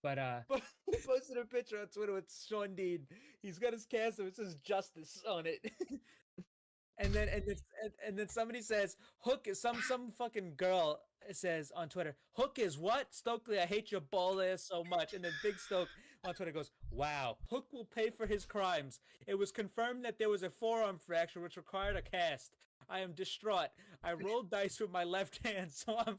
But He posted a picture on Twitter with Sean Dean. He's got his castle. It says "Justice" on it. And then somebody says Hook is some fucking girl says on Twitter, Hook is what? Stokely, I hate your bald ass so much. And then Big Stoke on Twitter goes, wow, Hook will pay for his crimes. It was confirmed that there was a forearm fracture which required a cast. I am distraught. I rolled dice with my left hand, so I'm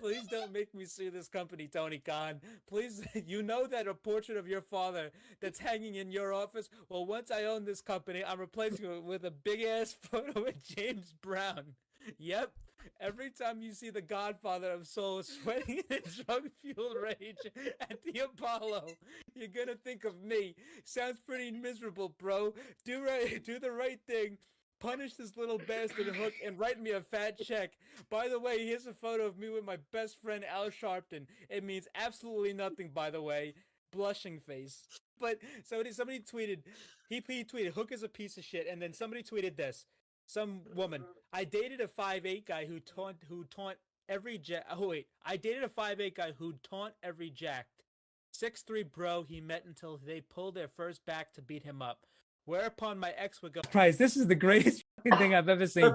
please don't make me sue this company, Tony Khan. Please, you know that a portrait of your father that's hanging in your office? Well, once I own this company, I'm replacing it with a big ass photo of James Brown. Yep. Every time you see the godfather of soul sweating in drug fueled rage at the Apollo, you're gonna think of me. Sounds pretty miserable, bro. Do the right thing. Punish this little bastard Hook and write me a fat check. By the way, here's a photo of me with my best friend Al Sharpton. It means absolutely nothing, by the way. Blushing face. But somebody tweeted, he tweeted, Hook is a piece of shit. And then somebody tweeted this. Some woman, I dated a 5'8" guy who taunt every jack. Oh wait, I dated a 5'8" guy who taunt every jacked. 6'3" bro he met until they pulled their first back to beat him up. Whereupon my ex would go, Price, this is the greatest fucking thing I've ever seen.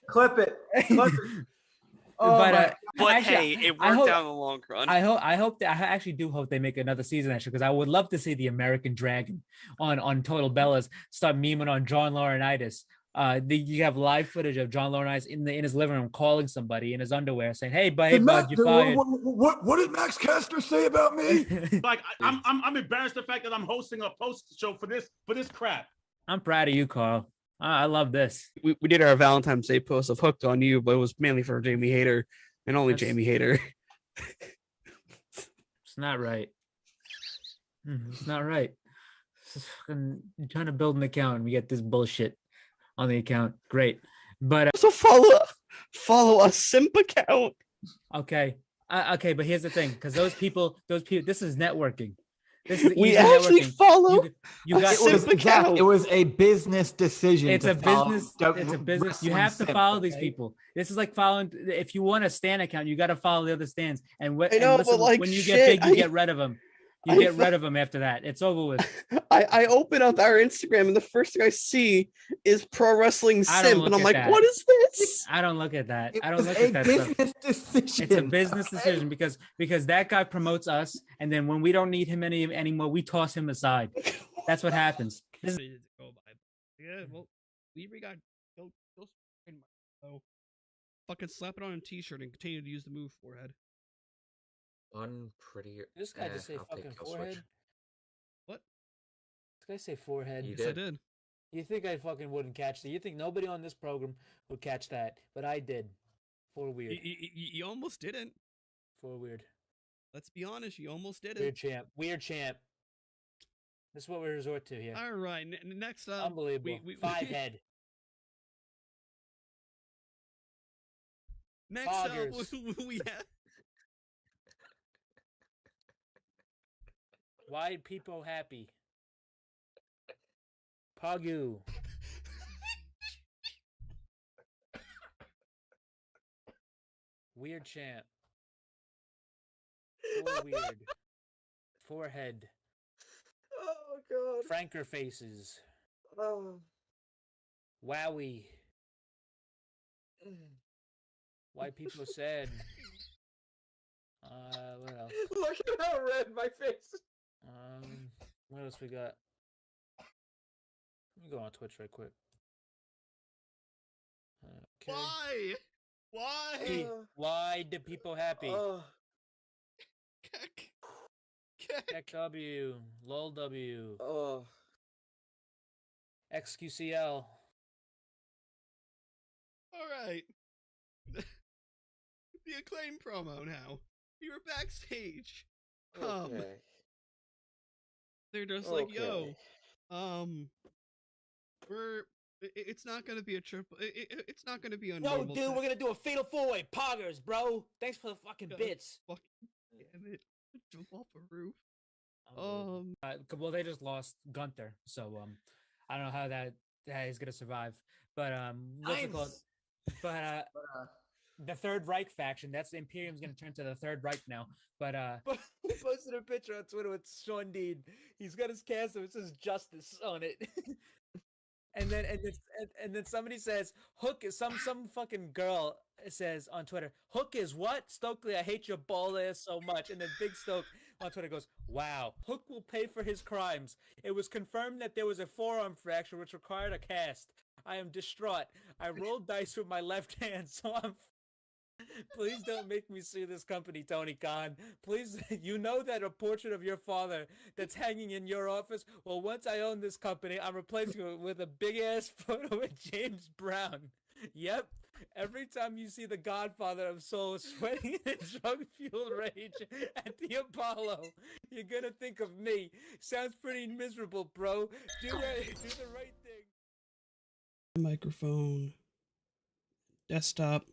Clip it. Oh, but actually, hey, it worked out in the long run. I actually do hope they make another season actually, because I would love to see the American Dragon on Total Bellas start memeing on John Laurinaitis. You have live footage of John Laurinaitis in his living room calling somebody in his underwear saying, "Hey, bud, you fired." What did Max Caster say about me? Like I'm embarrassed the fact that I'm hosting a post show for this crap. I'm proud of you, Carl. I love this. We did our Valentine's Day post of Hooked on You, but it was mainly for Jamie Hayter and only Jamie Hayter. It's not right. It's not right. I'm trying to build an account and we get this bullshit on the account. Great. But so follow a simp account. Okay. Okay, but here's the thing, because those people, this is networking. We actually follow. You got it was a business decision. It's a business. You have to follow these people. This is like following. If you want a stan account, you got to follow the other stans. And when you get big, you get rid of them. You get rid of them after that. It's over with. I open up our Instagram and the first thing I see is Pro Wrestling Simp, and I'm like, what is this? I don't look at that. I don't look at that stuff. It's a business decision because that guy promotes us, and then when we don't need him anymore, we toss him aside. That's what happens. Yeah, well, we got go fucking slap it on a t-shirt and continue to use the move forehead. Unpretty. This guy just say fucking forehead. Switch. What? This guy say forehead. Yes, I did. You think I fucking wouldn't catch that? You think nobody on this program would catch that? But I did. For weird. You almost didn't. For weird. Let's be honest. You almost didn't. Weird champ. Weird champ. This is what we resort to here. All right. Next up. Unbelievable. Five head. Next up, we have. Why people happy? Pagu. Weird champ. Full weird. Forehead. Oh god. Franker faces. Oh. Wowie. Why people sad. What else? Look at how red my face is. What else we got? Let me go on Twitch right quick. Okay. Why? Why do people happy? Keck W, LOL W. XQCL. All right. The Acclaim promo now. We were backstage. Okay. They're just like, yo, it's not gonna be a triple. It's not gonna be a No, dude, we're gonna do a fatal four-way poggers, bro. Thanks for the fucking bits. Fucking damn it! Jump off a roof. Well, they just lost Gunther, so I don't know how that is gonna survive. But what's it called? But the Third Reich faction. That's Imperium's going to turn to the Third Reich now. But But he posted a picture on Twitter with Sean Dean. He's got his castle. It says "Justice" on it. And then somebody says Hook is some fucking girl says on Twitter, Hook is what? Stokely, I hate your bald ass so much. And then Big Stoke on Twitter goes, wow, Hook will pay for his crimes. It was confirmed that there was a forearm fracture which required a cast. I am distraught. I rolled dice with my left hand, so I'm please don't make me sue this company, Tony Khan. Please, you know that a portrait of your father that's hanging in your office? Well, once I own this company, I'm replacing it with a big-ass photo of James Brown. Yep. Every time you see the Godfather of Soul sweating in drug-fueled rage at the Apollo, you're gonna think of me. Sounds pretty miserable, bro. Do the right thing. Microphone. Desktop.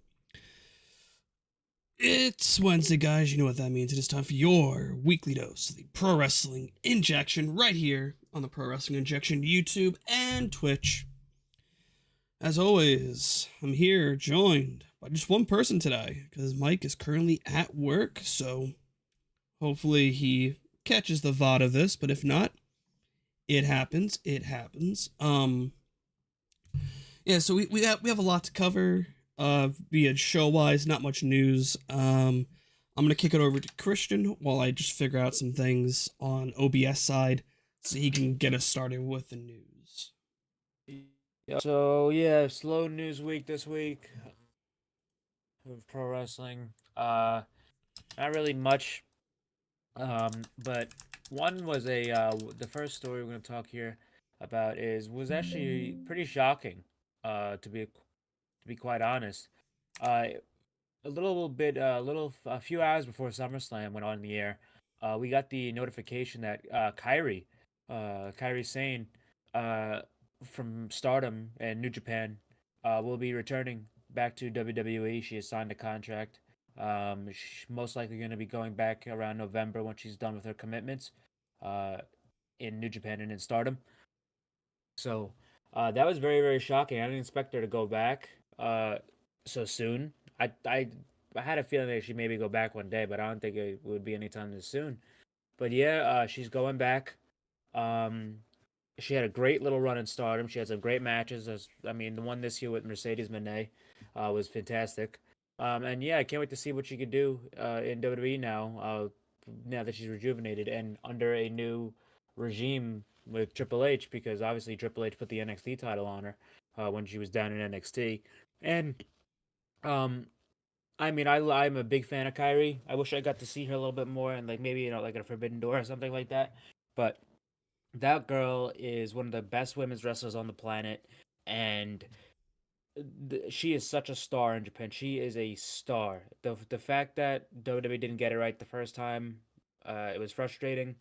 It's Wednesday, guys. You know what that means. It is time for your weekly dose of the Pro Wrestling Injection right here on the Pro Wrestling Injection YouTube and Twitch. As always, I'm here joined by just one person today because Mike is currently at work, so hopefully he catches the VOD of this, but if not, it happens. It happens. Yeah, so we have a lot to cover. Via show-wise, not much news. I'm gonna kick it over to Christian while I just figure out some things on OBS side so he can get us started with the news. so yeah, slow news week this week of pro wrestling. Not really much. But one was the first story we're gonna talk here about was actually pretty shocking. To be quite honest. A few hours before SummerSlam went on the air, we got the notification that Kairi Sane, from Stardom and New Japan, will be returning back to WWE. She has signed a contract. She's most likely going to be going back around November when she's done with her commitments, in New Japan and in Stardom. So, that was very, very shocking. I didn't expect her to go back so soon. I had a feeling that she'd maybe go back one day, but I don't think it would be anytime this soon. But yeah, she's going back. She had a great little run in Stardom. She had some great matches. The one this year with Mercedes Moné was fantastic. And yeah, I can't wait to see what she could do in WWE now. Now that she's rejuvenated and under a new regime with Triple H, because obviously Triple H put the NXT title on her when she was down in NXT. And I'm a big fan of Kyrie. I wish I got to see her a little bit more and like maybe like at a Forbidden Door or something like that. But that girl is one of the best women's wrestlers on the planet, and she is such a star in Japan. She is a star. The fact that WWE didn't get it right the first time, it was frustrating,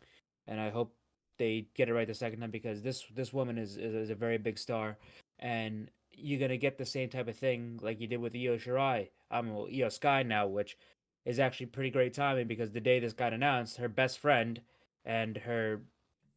and I hope they get it right the second time because this woman is a very big star, and you're gonna get the same type of thing like you did with Io Shirai. Io Sky now, which is actually pretty great timing because the day this got announced, her best friend and her,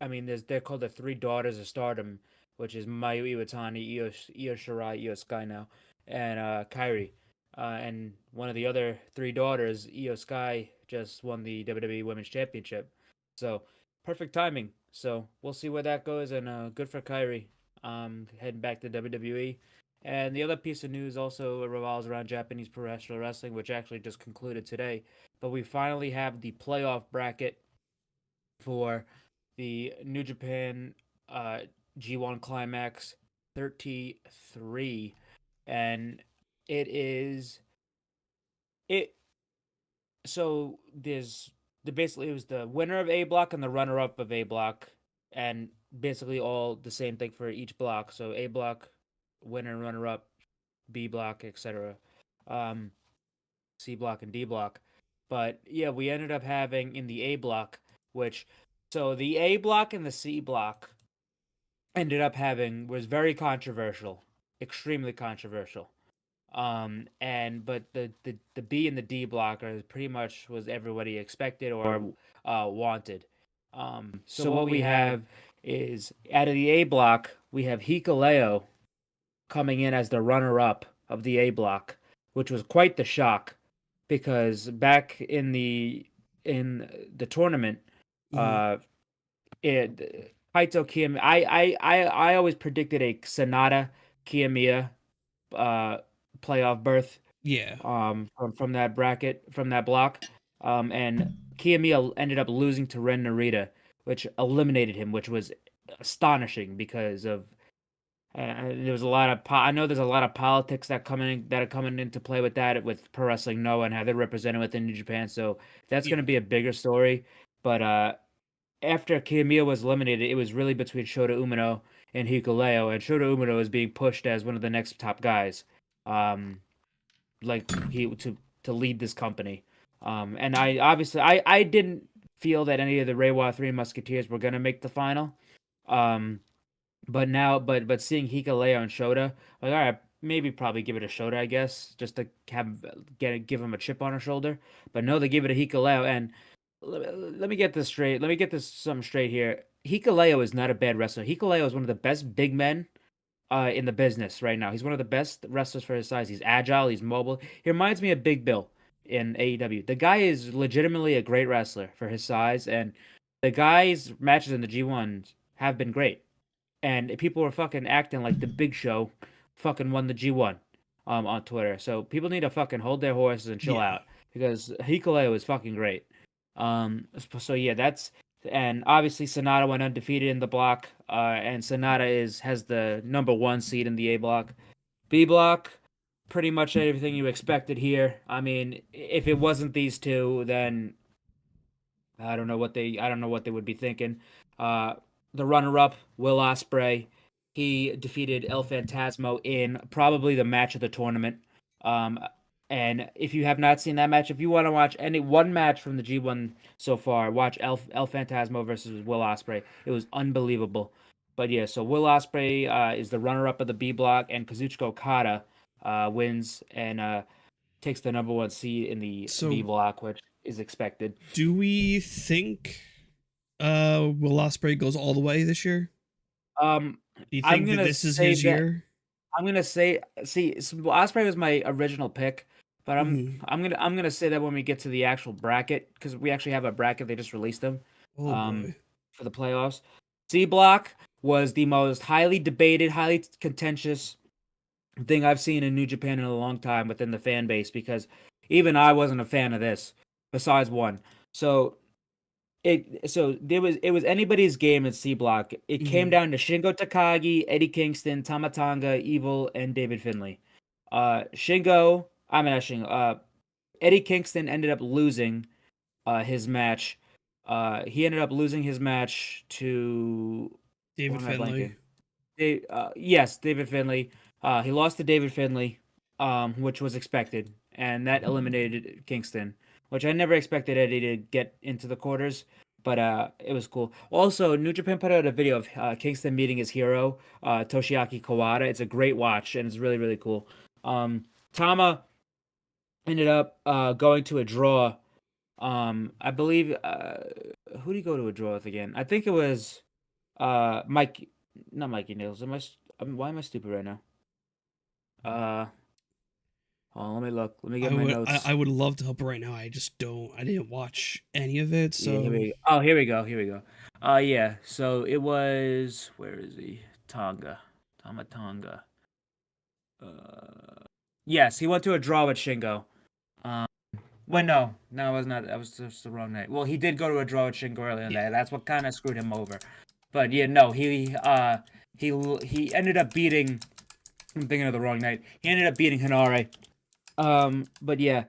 they're called the Three Daughters of Stardom, which is Mayu Iwatani, Io Shirai, Io Sky now, and Kairi. And one of the other three daughters, Io Sky, just won the WWE Women's Championship. So, perfect timing. So, we'll see where that goes, and good for Kairi, heading back to WWE. And the other piece of news also revolves around Japanese professional wrestling, which actually just concluded today. But we finally have the playoff bracket for the New Japan G1 Climax 33, and it so basically it was the winner of A block and the runner up of A block, and basically all the same thing for each block. So A block, winner and runner up, B block, etc. C block and D block. But yeah, we ended up having in the A block, so the A block and the C block ended up was very controversial, extremely controversial. But the B and the D block are pretty much was everybody expected or wanted. So what we have is out of the A block, we have Hikuleo coming in as the runner up of the A block which was quite the shock because back in the tournament, it Kaito Kiyomiya. I always predicted a Sonata Kiyomiya playoff berth. Yeah. From that bracket, from that block, and Kiyomiya ended up losing to Ren Narita, which eliminated him, which was astonishing because of there was a lot of I know there's a lot of politics that are coming into play with that, with Pro Wrestling Noah and how they're represented within New Japan. So that's going to be a bigger story. But after Kiyomiya was eliminated, it was really between Shota Umino and Hikuleo, and Shota Umino is being pushed as one of the next top guys, like he to lead this company. And I didn't feel that any of the Reiwa Three Musketeers were going to make the final. But now, but seeing Hikuleo and Shota, like, all right, maybe probably give it a Shota, I guess, just to give him a chip on her shoulder. But no, they give it a Hikuleo, and let me get this straight. Let me get something straight here. Hikuleo is not a bad wrestler. Hikuleo is one of the best big men in the business right now. He's one of the best wrestlers for his size. He's agile. He's mobile. He reminds me of Big Bill in AEW. The guy is legitimately a great wrestler for his size, and the guy's matches in the G1s have been great. And people were fucking acting like the Big Show fucking won the G1 on Twitter. So people need to fucking hold their horses and chill out because Hikuleo is fucking great. So yeah, and obviously Sonata went undefeated in the block, and Sonata has the number 1 seed in the A block. B block, pretty much everything you expected here. I mean, if it wasn't these two, then I don't know what they would be thinking. The runner-up, Will Ospreay, he defeated El Phantasmo in probably the match of the tournament. And if you have not seen that match, if you want to watch any one match from the G1 so far, watch El Phantasmo versus Will Ospreay. It was unbelievable. But yeah, so Will Ospreay is the runner-up of the B block, and Kazuchika Okada wins and takes the number 1 seed in the B block, which is expected. Do we think Will Ospreay goes all the way this year? Do you think that this is his year? I'm gonna say, Ospreay was my original pick, but I'm gonna say that when we get to the actual bracket, because we actually have a bracket. They just released them for the playoffs. C block was the most highly debated, highly contentious thing I've seen in New Japan in a long time within the fan base, because even I wasn't a fan of this, besides one. So it was anybody's game in C block. It came down to Shingo Takagi, Eddie Kingston, Tama Tonga, Evil, and David Finlay. Eddie Kingston ended up losing his match. He ended up losing his match to David Finlay. Yes, David Finlay. He lost to David Finlay, which was expected, and that eliminated Kingston, which I never expected Eddie to get into the quarters, but it was cool. Also, New Japan put out a video of Kingston meeting his hero, Toshiaki Kawada. It's a great watch, and it's really, really cool. Tama ended up going to a draw. I believe, who did he go to a draw with again? I think it was not Mikey Nichols. Why am I stupid right now? Let me look. Let me get my notes. I would love to help right now. I didn't watch any of it. So yeah, here we go. Yeah. So it was, where is he? Tama Tonga. Yes, he went to a draw with Shingo. Well, no, it was not. That was just the wrong night. Well, he did go to a draw with Shingo earlier in that. That's what kind of screwed him over. But yeah, no, he ended up beating. I'm thinking of the wrong night. He ended up beating Hinare. But yeah,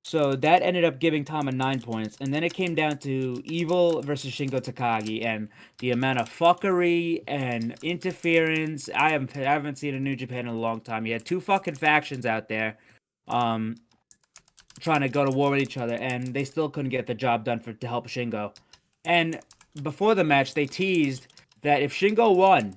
so that ended up giving Tama 9 points, and then it came down to Evil versus Shingo Takagi, and the amount of fuckery and interference. I haven't seen a New Japan in a long time. You had 2 fucking factions out there, trying to go to war with each other, and they still couldn't get the job done to help Shingo. And before the match, they teased that if Shingo won,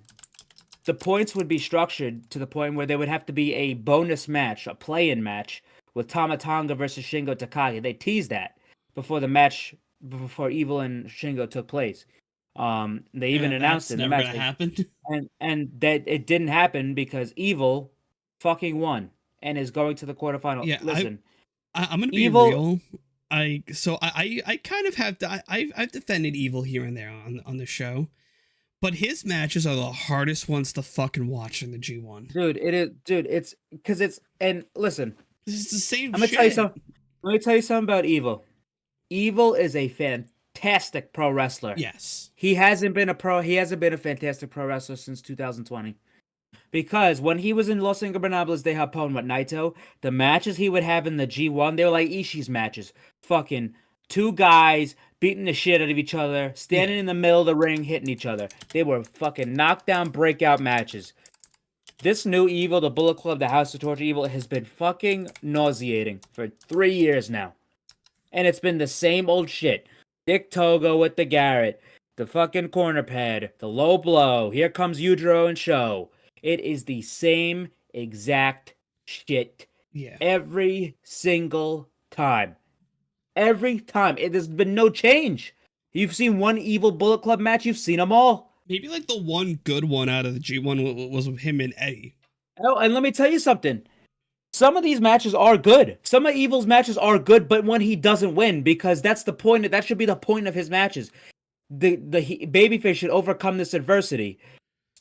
the points would be structured to the point where there would have to be a bonus match, a play-in match, with Tama Tonga versus Shingo Takagi. They teased that before the match, before Evil and Shingo took place. They even announced it. That's never gonna happen. And that it didn't happen because Evil fucking won. and is going to the quarterfinal. Yeah, Listen, I'm gonna be Evil- real. I kind of have I've defended Evil here and there on the show, but his matches are the hardest ones to fucking watch in the G1. dude, it is, dude. It's because it's and listen, This is the same I'm gonna shit. tell you something. Let me tell you something about Evil. Evil is a fantastic pro wrestler. Yes. He hasn't been a fantastic pro wrestler since 2020. Because when he was in Los Ingobernables de Japón with Naito, the matches he would have in the G1, they were like Ishii's matches. Fucking two guys beating the shit out of each other, standing in the middle of the ring, hitting each other. They were fucking knockdown, breakout matches. This new Evil, the Bullet Club, the House of Torture Evil, has been fucking nauseating for 3 years now. And it's been the same old shit. Dick Togo with the Garrett, the fucking corner pad, the low blow, here comes Yujiro and Show. It is the same exact shit Yeah. every single time. Every time. There's been no change. You've seen one Evil Bullet Club match, you've seen them all. Maybe like the one good one out of the G1 was with him and Eddie. Oh, and let me tell you something. Some of these matches are good. Some of Evil's matches are good, but when he doesn't win, because that's the point. That should be the point of his matches. The babyface should overcome this adversity,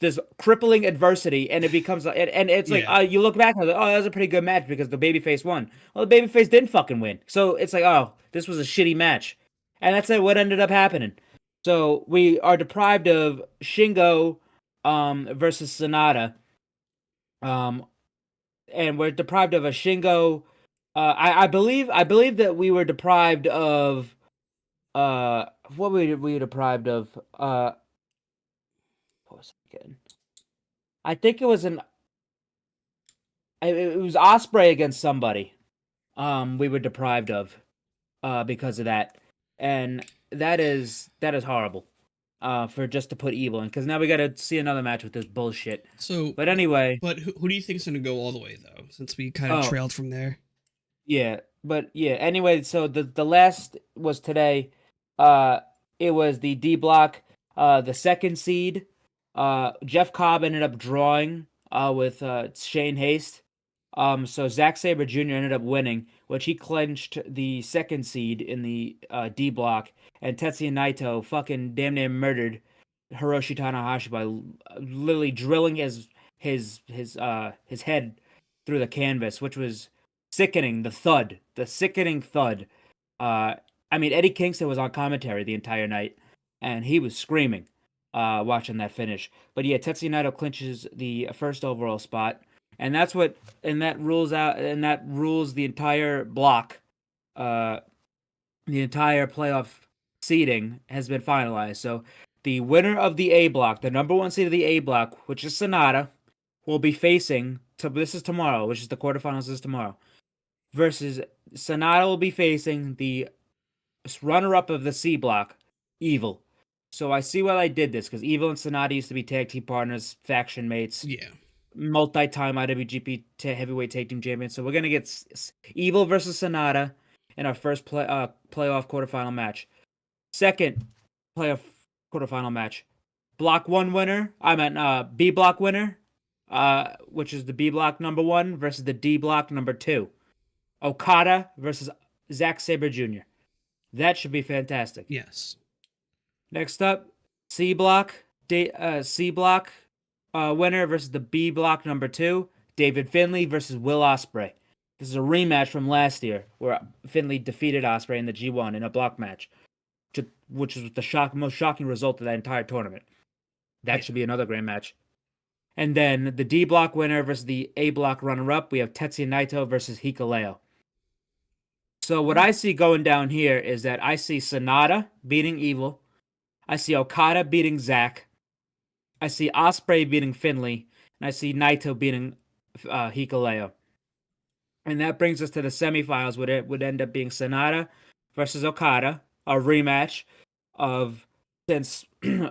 this crippling adversity, and it becomes and it's like you look back and like, oh, that was a pretty good match because the babyface won. Well, the babyface didn't fucking win, so it's like, oh, this was a shitty match, and that's what ended up happening. So we are deprived of Shingo versus Sonata. And we're deprived of a Shingo. I believe that we were deprived of what were we deprived of? What was it again? I think it was it was Osprey against somebody. We were deprived of because of that, and that is horrible. For just to put Evil in, because now we got to see another match with this bullshit. So, but anyway, who do you think is going to go all the way though? Since we kind of trailed from there. Yeah, but yeah. Anyway, so the last was today. It was the D block. The second seed. Jeff Cobb ended up drawing. With Shane Haste. So Zack Sabre Jr. ended up winning, which he clinched the second seed in the D block, and Tetsuya Naito fucking damn near murdered Hiroshi Tanahashi by literally drilling his head through the canvas, which was sickening. The sickening thud. I mean, Eddie Kingston was on commentary the entire night, and he was screaming watching that finish. But yeah, Tetsuya Naito clinches the first overall spot. And that rules the entire block. The entire playoff seeding has been finalized. So the winner of the A block, the number one seed of the A block, which is Sonata, will be facing. This is tomorrow, which is the quarterfinals is tomorrow. Versus Sonata will be facing the runner-up of the C block, Evil. So I see why I did this, because Evil and Sonata used to be tag team partners, faction mates. Yeah. Multi-time IWGP heavyweight tag team champions. So we're gonna get Evil versus Sonata in our first playoff quarterfinal match. Second playoff quarterfinal match, block one winner. I meant B block winner, which is the B block number 1 versus the D block number 2. Okada versus Zack Sabre Jr. That should be fantastic. Yes. Next up, C block. Winner versus the B block number 2, David Finlay versus Will Ospreay. This is a rematch from last year where Finlay defeated Ospreay in the G1 in a block match, which was the most shocking result of that entire tournament. That should be another great match. And then the D block winner versus the A block runner-up, we have Tetsuya Naito versus Hikuleo. So what I see going down here is that I see Sonata beating Evil. I see Okada beating Zack. I see Ospreay beating Finlay, and I see Naito beating Hikuleo. And that brings us to the semifinals, where it would end up being Sonata versus Okada, a rematch of since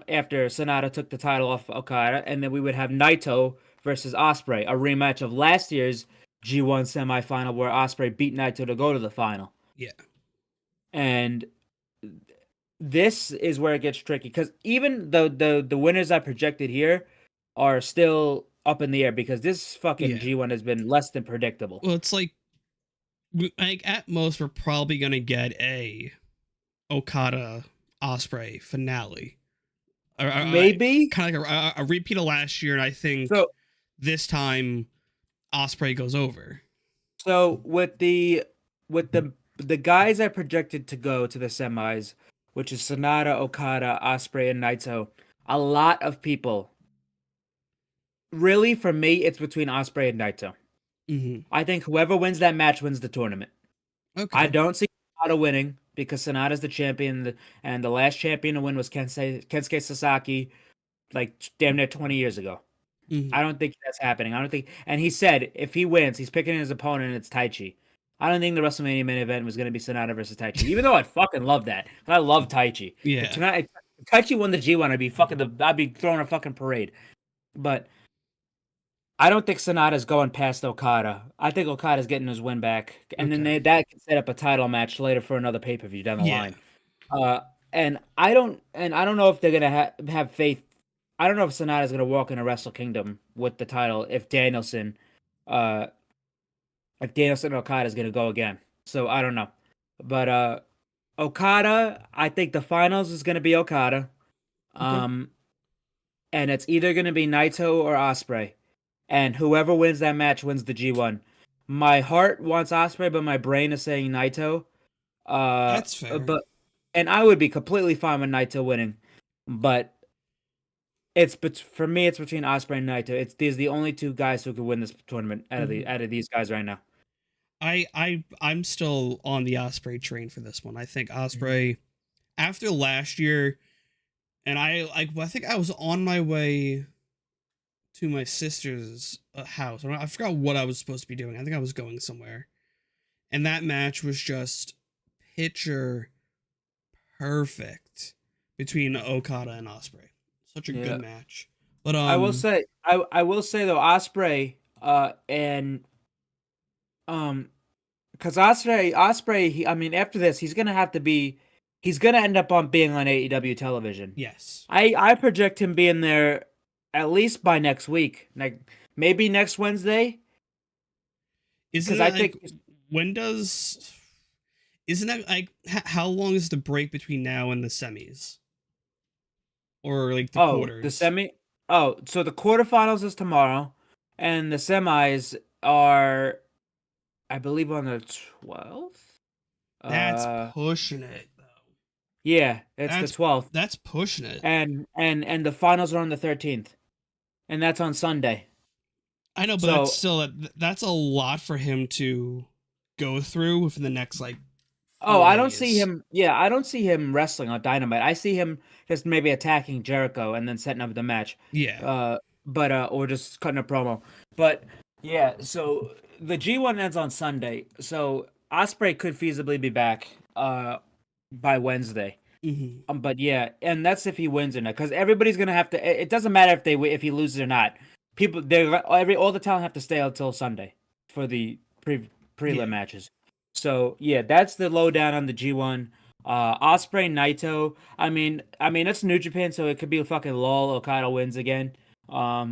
after Sonata took the title off Okada, and then we would have Naito versus Ospreay, a rematch of last year's G1 semifinal where Ospreay beat Naito to go to the final. Yeah. And this is where it gets tricky, because even the winners I projected here are still up in the air because this fucking Yeah. G1 has been less than predictable. Well, it's like at most we're probably gonna get a Okada Ospreay finale. Maybe kind of like a repeat of last year, and I think so. this time Ospreay goes over. So with the guys I projected to go to the semis, which is Sonata, Okada, Ospreay, and Naito, a lot of people. Really, for me, it's between Ospreay and Naito. Mm-hmm. I think whoever wins that match wins the tournament. Okay. I don't see Sonata winning because Sonata's the champion, and the last champion to win was Kensuke Sasaki, like damn near 20 years ago. Mhm. I don't think that's happening. I don't think, and he said if he wins, he's picking his opponent, and it's Taichi. I don't think the WrestleMania main event was going to be Sonata versus Taichi, even though I'd fucking love that. I love Taichi. Yeah. If tonight, if Taichi won the G1, I'd be throwing a fucking parade. But I don't think Sonata's going past Okada. I think Okada's getting his win back, and then Okay. that can set up a title match later for another pay per view down the Yeah. line. And I don't know if they're gonna have faith. I don't know if Sonata's gonna walk into Wrestle Kingdom with the title if Danielson and Okada is gonna go again. So I don't know, but Okada, I think the finals is gonna be Okada, and it's either gonna be Naito or Ospreay. And whoever wins that match wins the G1. My heart wants Ospreay, but my brain is saying Naito. That's fair. And I would be completely fine with Naito winning, but for me, it's between Ospreay and Naito. These the only two guys who could win this tournament out of these guys right now. I'm still on the Ospreay train for this one. I think Ospreay, after last year, and I think I was on my way to my sister's house. I forgot what I was supposed to be doing. I think I was going somewhere. And that match was just picture perfect between Okada and Ospreay. Such a good match. But I will say though, Ospreay and because Ospreay, I mean, after this, he's gonna end up being on AEW television. Yes. I project him being there at least by next week, like maybe next Wednesday. Isn't that like how long is the break between now and the semis? Or like the quarters? So the quarterfinals is tomorrow, and the semis are, I believe, on the 12th. That's pushing it, though. Yeah, it's the 12th. That's pushing it. And the finals are on the 13th, and that's on Sunday. I know, but that's a lot for him to go through within the next like. I don't see him. Yeah, I don't see him wrestling on Dynamite. I see him just maybe attacking Jericho and then setting up the match. Yeah. Or just cutting a promo. But yeah, so the G1 ends on Sunday. So Ospreay could feasibly be back by Wednesday. Mm-hmm. But yeah, and that's if he wins or not, because everybody's gonna have to. It doesn't matter if he loses or not. All the talent have to stay until Sunday for the prelim matches. So yeah, that's the lowdown on the G1. Ospreay Naito. I mean, it's New Japan, so it could be a fucking lull. Okada wins again,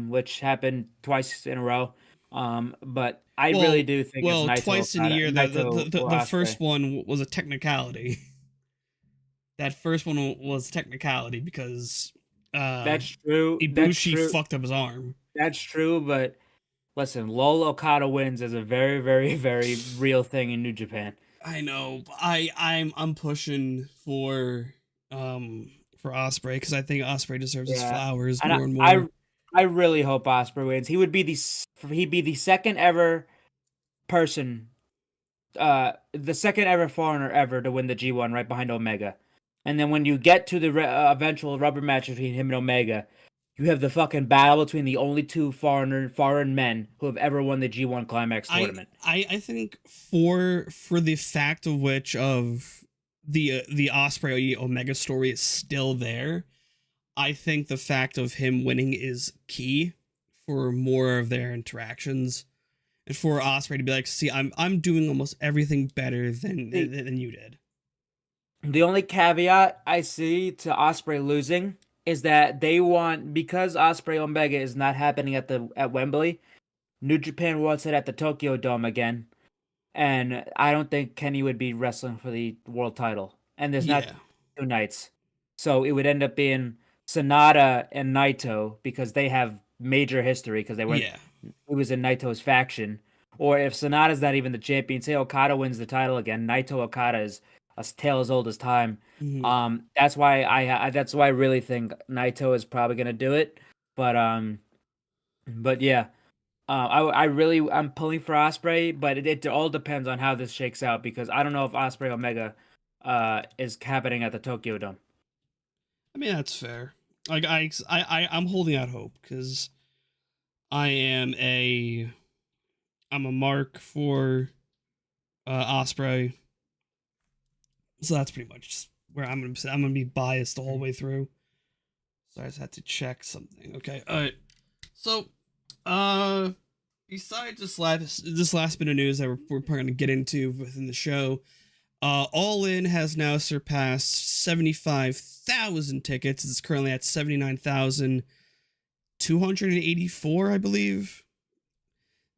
which happened twice in a row. But I really do think it's Naito. Twice in a year. The first one was a technicality. That first one was technicality because that's true. Ibushi fucked up his arm. That's true, but listen, lull Okada wins is a very, very, very real thing in New Japan. I know. I'm pushing for Ospreay because I think Ospreay deserves his flowers more and more. I really hope Ospreay wins. He'd be the second ever person, the second ever foreigner ever to win the G1, right behind Omega. And then when you get to the eventual rubber match between him and Omega, you have the fucking battle between the only two foreign men who have ever won the G1 Climax tournament. I think for the fact of which of the Ospreay Omega story is still there, I think the fact of him winning is key for more of their interactions, and for Ospreay to be like, see, I'm doing almost everything better than you did. The only caveat I see to Ospreay losing is that they want, because Osprey Omega is not happening at Wembley, New Japan wants it at the Tokyo Dome again. And I don't think Kenny would be wrestling for the world title. And there's not Yeah. 2 nights. So it would end up being Sonata and Naito because they have major history because Yeah. he was in Naito's faction. Or if Sonata's not even the champion, say Okada wins the title again. Naito Okada is a tale as old as time. Mhm. That's why I really think Naito is probably gonna do it. But yeah. I'm pulling for Osprey, but it all depends on how this shakes out because I don't know if Osprey Omega is happening at the Tokyo Dome. I mean, that's fair. Like I'm holding out hope because I'm a mark for Osprey, so that's pretty much just where I'm gonna be biased the whole way through. So I just had to check something. Okay, all right. So, besides this last bit of news that we're probably gonna get into within the show, All In has now surpassed 75,000 tickets. It's currently at 79,284, I believe.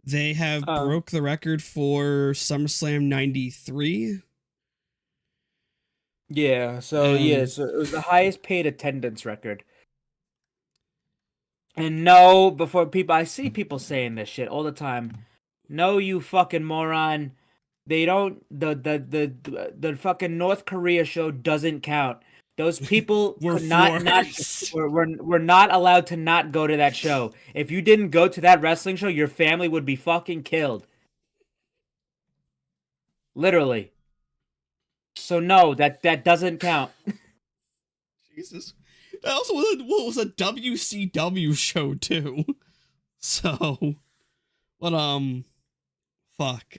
They have broke the record for SummerSlam 93. Yeah, so it was the highest paid attendance record. And no, before people, I see people saying this shit all the time. No, you fucking moron. They don't. The fucking North Korea show doesn't count. Those people We're could not forced. we're not allowed to not go to that show. If you didn't go to that wrestling show, your family would be fucking killed. Literally. So no, that doesn't count. Jesus. That also was a WCW show too. So, but fuck.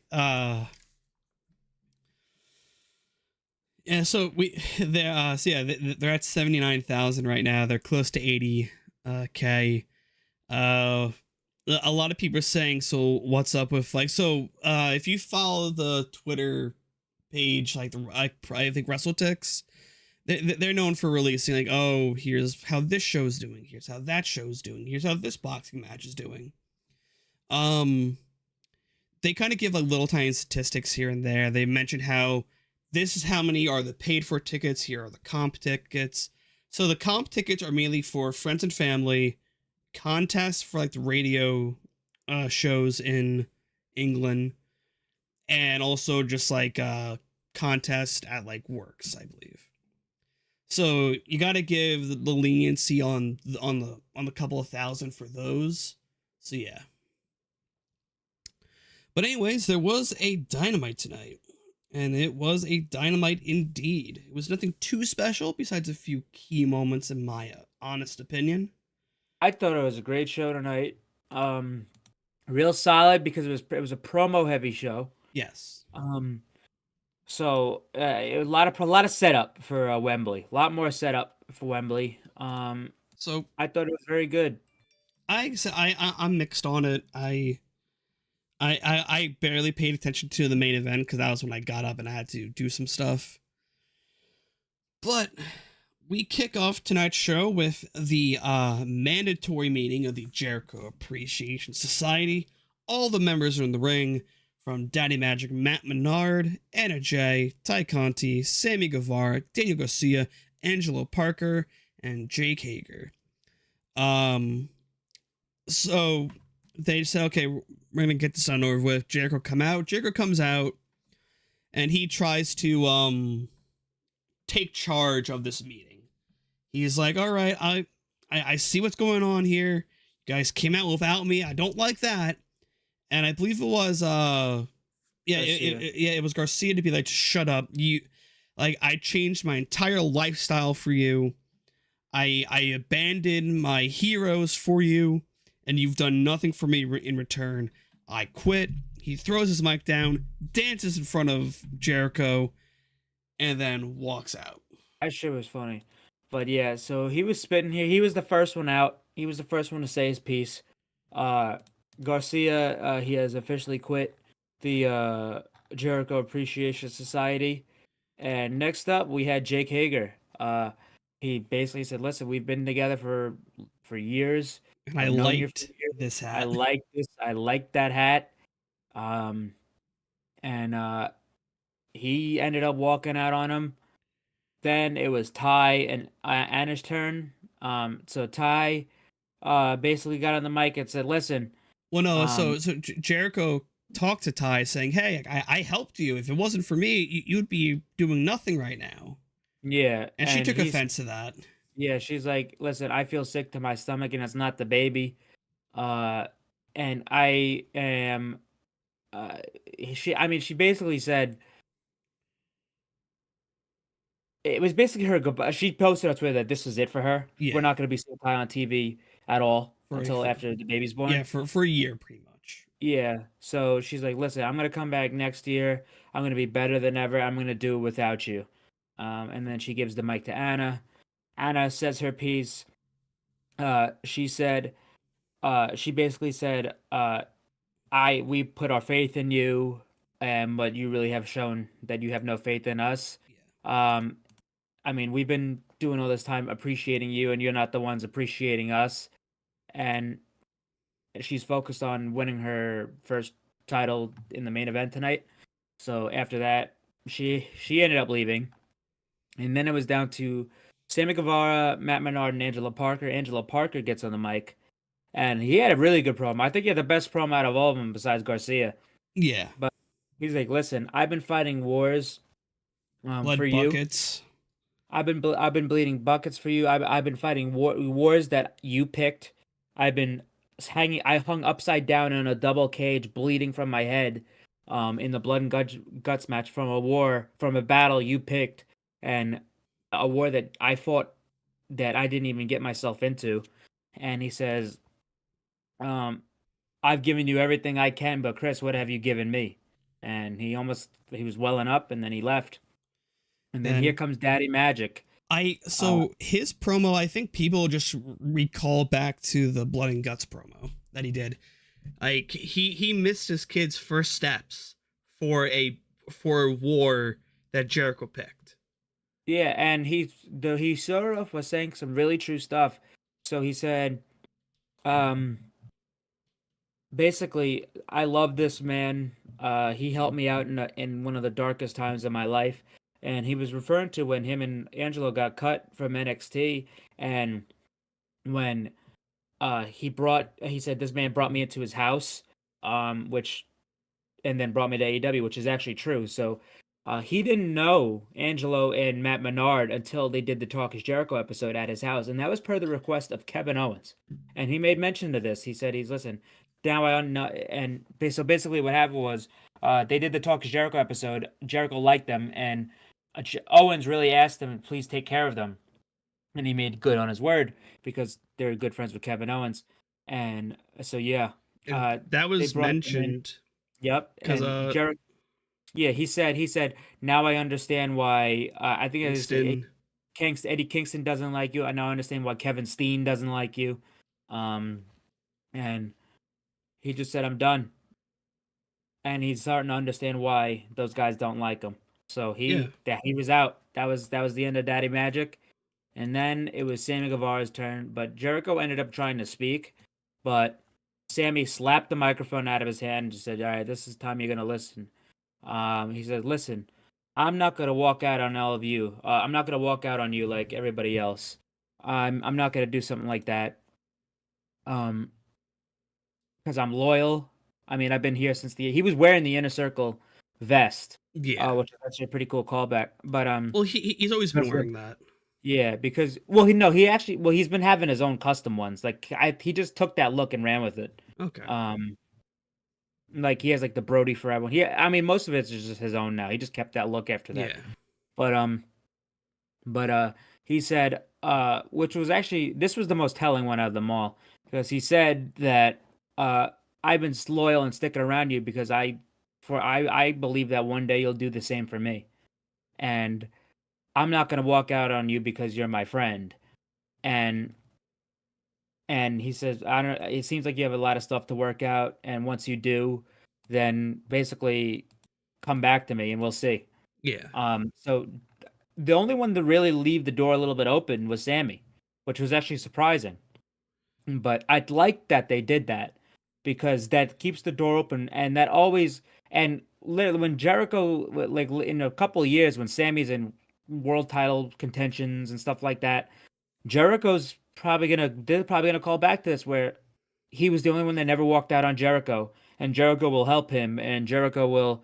Yeah, so they're at 79,000 right now. They're close to 80k. A lot of people are saying, so what's up with if you follow the Twitter page I think WrestleTix, they're known for releasing like, oh, here's how this show's doing, here's how that show's doing, here's how this boxing match is doing. They kind of give like little tiny statistics here and there. They mention how this is how many are the paid for tickets, here are the comp tickets. So the comp tickets are mainly for friends and family, contests for like the radio shows in England, and also just like contest at like works, I believe. So you got to give the leniency on the couple of thousand for those. So yeah. But anyways, there was a Dynamite tonight, and it was a Dynamite indeed. It was nothing too special besides a few key moments in my honest opinion. I thought it was a great show tonight. Real solid because it was a promo heavy show. Yes. So a lot of setup for Wembley. A lot more setup for Wembley. So I thought it was very good. I'm mixed on it. I barely paid attention to the main event because that was when I got up and I had to do some stuff. But we kick off tonight's show with the mandatory meeting of the Jericho Appreciation Society. All the members are in the ring, from Daddy Magic Matt Menard, Anna Jay, Ty Conti, Sammy Guevara, Daniel Garcia, Angelo Parker, and Jake Hager. So they say, okay, we're gonna get this on over with. Jericho comes out, and he tries to take charge of this meeting. He's like, all right, I see what's going on here. You guys came out without me. I don't like that. And I believe it was it was Garcia to be like, shut up. I changed my entire lifestyle for you. I abandoned my heroes for you, and you've done nothing for me in return. I quit. He throws his mic down, dances in front of Jericho, and then walks out. That shit was funny. But yeah, so he was spitting here. He was the first one out. He was the first one to say his piece. Garcia, he has officially quit the Jericho Appreciation Society. And next up, we had Jake Hager. he basically said, "Listen, we've been together for years. And I I've known you for liked years. this hat. I like this. I like that hat." And he ended up walking out on him. Then it was Ty and Anna's turn. So Ty basically got on the mic and said, "Listen, Well, no, um, Jericho talked to Ty saying, "Hey, I helped you. If it wasn't for me, you'd be doing nothing right now." yeah," And she and took offense to that. yeah, she's like, "Listen, I feel sick to my stomach, and it's not the baby. Uh, and I am." Uh, I mean, she basically said it was basically her goodbye. She posted on Twitter that this is it for her. Yeah. We're not going to be so high on TV at all For- until for- after the baby's born. Yeah, for a year, pretty much. Yeah. So she's like, "Listen, I'm gonna come back next year. I'm gonna be better than ever. I'm gonna do it without you." And then she gives the mic to Anna. Anna says her piece. She said, she basically said, we put our faith in you, but you really have shown that you have no faith in us. I mean, we've been doing all this time appreciating you, and you're not the ones appreciating us. And she's focused on winning her first title in the main event tonight. So after that, she ended up leaving, and then it was down to Sammy Guevara, Matt Menard, and Angela Parker. Angela Parker gets on the mic, and he had a really good promo. I think he had the best promo out of all of them besides Garcia. Yeah. But he's like, "Listen, I've been fighting wars Blood for you. buckets. I've been bleeding buckets for you. I've been fighting wars that you picked. I've been I hung upside down in a double cage, bleeding from my head, in the blood and guts match from a battle you picked, and a war that I fought that I didn't even get myself into." And he says, "I've given you everything I can, but Chris, what have you given me?" And he was welling up, and then he left. And then here comes Daddy Magic. His promo, I think people just recall back to the Blood and Guts promo that he did. Like he missed his kid's first steps for a war that Jericho picked. Yeah, and he sort of was saying some really true stuff. So he said, basically, I love this man. He helped me out in one of the darkest times of my life. And he was referring to when him and Angelo got cut from NXT, and when he said this man brought me into his house, which and then brought me to AEW, which is actually true. So he didn't know Angelo and Matt Menard until they did the Talk is Jericho episode at his house, and that was per the request of Kevin Owens. And he made mention to this. He said, listen, now I know. And so basically what happened was they did the Talk is Jericho episode. Jericho liked them, and Owens really asked him, please take care of them. And he made good on his word because they're good friends with Kevin Owens. And so, yeah. That was mentioned. Yep. Because Jericho, yeah, he said, now I understand why. I think Eddie Kingston doesn't like you. I now understand why Kevin Steen doesn't like you. And he just said, I'm done. And he's starting to understand why those guys don't like him. So he was out. That was the end of Daddy Magic. And then it was Sammy Guevara's turn, but Jericho ended up trying to speak, but Sammy slapped the microphone out of his hand and just said, all right, this is time you're going to listen. He said, listen, I'm not going to walk out on all of you. I'm not going to walk out on you like everybody else. I'm not going to do something like that. Because I'm loyal. I mean, I've been here since he was wearing the Inner Circle vest. Yeah. Which is actually a pretty cool callback. But well, he's always been wearing that. Yeah, because he's been having his own custom ones. Like he just took that look and ran with it. Okay. Like he has like the Brody Forever one. I mean, most of it's just his own now. He just kept that look after that. Yeah. But he said, which was actually this was the most telling one out of them all, because he said that I've been loyal and sticking around you because I believe that one day you'll do the same for me, and I'm not going to walk out on you because you're my friend. And he says, it seems like you have a lot of stuff to work out. And once you do, then basically come back to me and we'll see. Yeah. So the only one to really leave the door a little bit open was Sammy, which was actually surprising. But I like that they did that because that keeps the door open, and that always and literally when Jericho like in a couple of years when Sammy's in world title contentions and stuff like that, they're probably gonna call back to this where he was the only one that never walked out on Jericho, and Jericho will help him, and Jericho will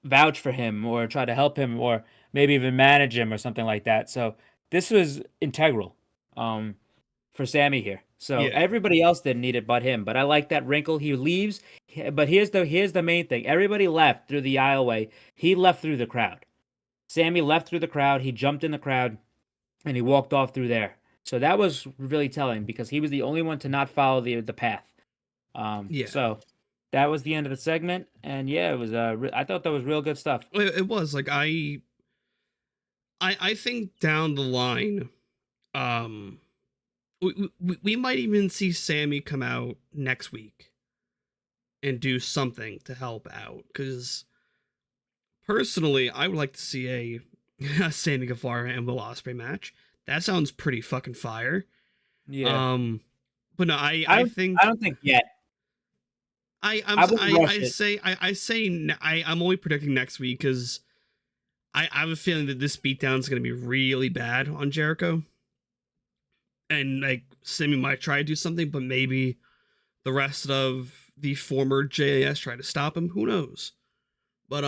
vouch for him or try to help him or maybe even manage him or something like that. So this was integral for Sammy here. So Yeah. everybody else didn't need it but him. But I like that wrinkle. He leaves, but here's the main thing. Everybody left through the aisleway. He left through the crowd. Sammy left through the crowd. He jumped in the crowd and he walked off through there. So that was really telling because he was the only one to not follow the path. Yeah. So that was the end of the segment, and yeah, it was. I thought that was real good stuff. It was like I think down the line, we might even see Sammy come out next week and do something to help out. Because personally, I would like to see a Sammy Guevara and Will Ospreay match. That sounds pretty fucking fire. Yeah. But no, I think I don't think yet. I'm only predicting next week because I have a feeling that this beatdown is going to be really bad on Jericho. And like Sammy might try to do something, but maybe the rest of the former JAS try to stop him. Who knows? But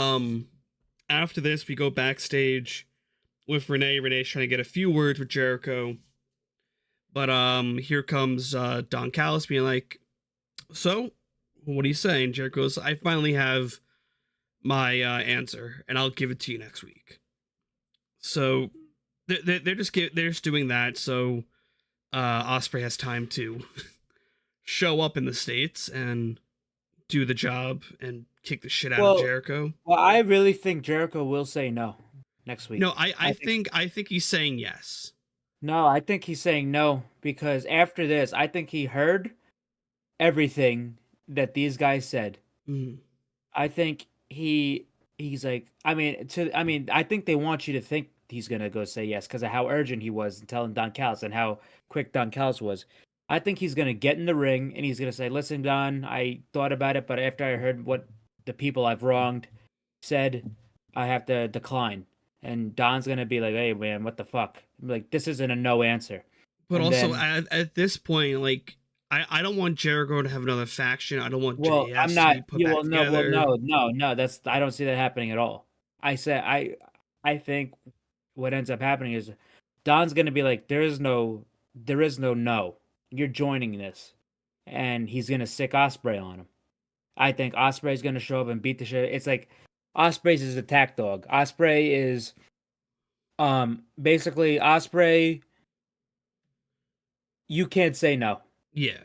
after this, we go backstage with Renee. Renee's trying to get a few words with Jericho. But here comes Don Callis being like, "So, what are you saying?" Jericho goes, "I finally have my answer, and I'll give it to you next week." So they're just doing that so Ospreay has time to show up in the States and do the job and kick the shit out of Jericho. Well, I really think Jericho will say no next week. No, I think he's saying yes. No, I think he's saying no because after this, I think he heard everything that these guys said. Mm. I think he's like, I think they want you to think he's gonna go say yes because of how urgent he was in telling Don Callis and how quick Don Callis was. I think he's gonna get in the ring and he's gonna say, "Listen, Don, I thought about it, but after I heard what the people I've wronged said, I have to decline." And Don's gonna be like, "Hey, man, what the fuck?" I'm like, this isn't a no answer. But And also then- at this point, like I don't want Jericho to have another faction. I don't want well, JAS I'm not. to be put Yeah, back well, together. no. That's I don't see that happening at all. I said I think what ends up happening is Don's gonna be like, there is no no. You're joining this, and he's gonna sick Ospreay on him. I think Ospreay's gonna show up and beat the shit. It's like Ospreay's his attack dog. Ospreay is basically Ospreay. You can't say no. Yeah.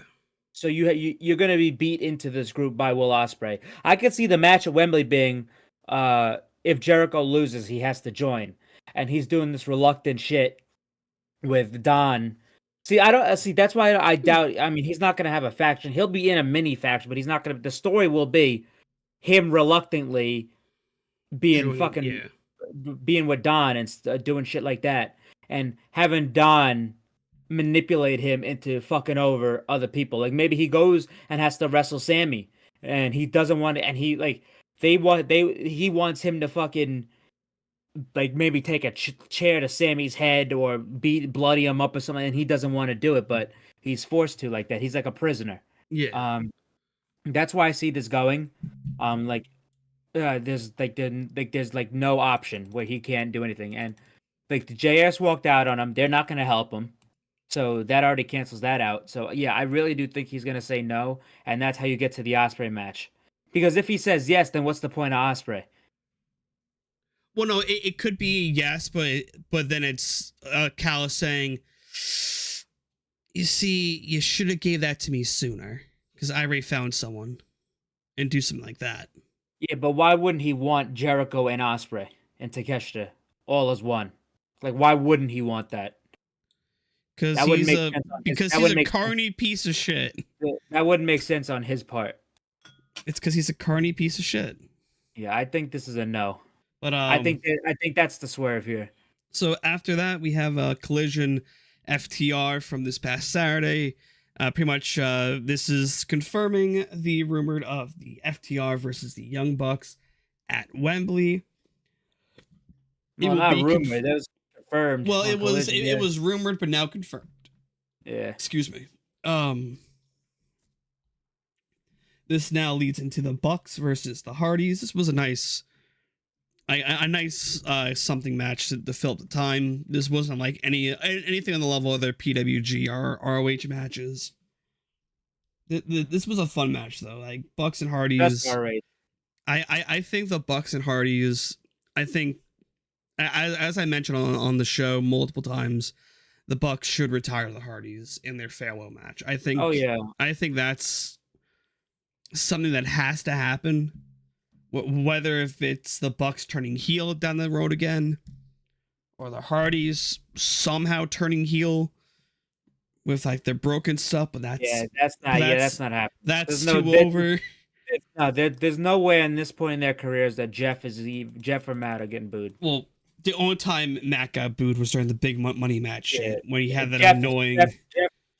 So you're gonna be beat into this group by Will Ospreay. I could see the match at Wembley being, if Jericho loses, he has to join, and he's doing this reluctant shit with Don. See, I don't see. That's why I doubt. I mean, he's not gonna have a faction. He'll be in a mini faction, but he's not gonna. The story will be him reluctantly being being with Don and doing shit like that, and having Don manipulate him into fucking over other people. Like maybe he goes and has to wrestle Sammy, and he doesn't want it, and he like he wants him to fucking like maybe take a chair to Sammy's head or bloody him up or something, and he doesn't want to do it, but he's forced to like that. He's like a prisoner. Yeah. That's why I see this going. There's like no option where he can't do anything, and like the JS walked out on him. They're not gonna help him. So that already cancels that out. So yeah, I really do think he's gonna say no, and that's how you get to the Ospreay match. Because if he says yes, then what's the point of Ospreay? Well, no, it could be yes, but then it's Callis saying, "You see, you should have gave that to me sooner because I already found someone," and do something like that. Yeah, but why wouldn't he want Jericho and Ospreay and Takeshita all as one? Like, why wouldn't he want that? Because he's a carny piece of shit. That wouldn't make sense on his part. It's because he's a carny piece of shit. Yeah, I think this is a no. But I think that's the swerve here. So after that, we have a Collision FTR from this past Saturday. Pretty much, this is confirming the rumored of the FTR versus the Young Bucks at Wembley. Well, not rumored. That was confirmed. Well, on it was Collision, it was rumored, but now confirmed. Yeah. Excuse me. This now leads into the Bucks versus the Hardys. This was a nice something match to fill up the time. This wasn't like anything on the level of their PWG or ROH matches. This was a fun match though. Like Bucks and Hardys. That's all right. I think the Bucks and Hardys. I think, as I mentioned on the show multiple times, the Bucks should retire the Hardys in their farewell match. I think. Oh yeah. I think that's something that has to happen. Whether if it's the Bucks turning heel down the road again, or the Hardys somehow turning heel with like their broken stuff, but that's not happening. That's over. There's no way on this point in their careers that Jeff or Matt are getting booed. Well, the only time Matt got booed was during the big money match shit when he had that annoying.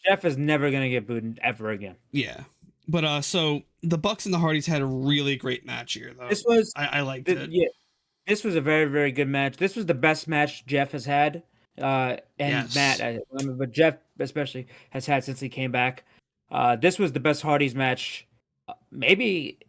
Jeff is never gonna get booed ever again. Yeah. But so the Bucks and the Hardys had a really great match here, though. I liked it. Yeah, this was a very, very good match. This was the best match Jeff has had, and Yes. Matt, but Jeff especially has had since he came back. This was the best Hardys match, maybe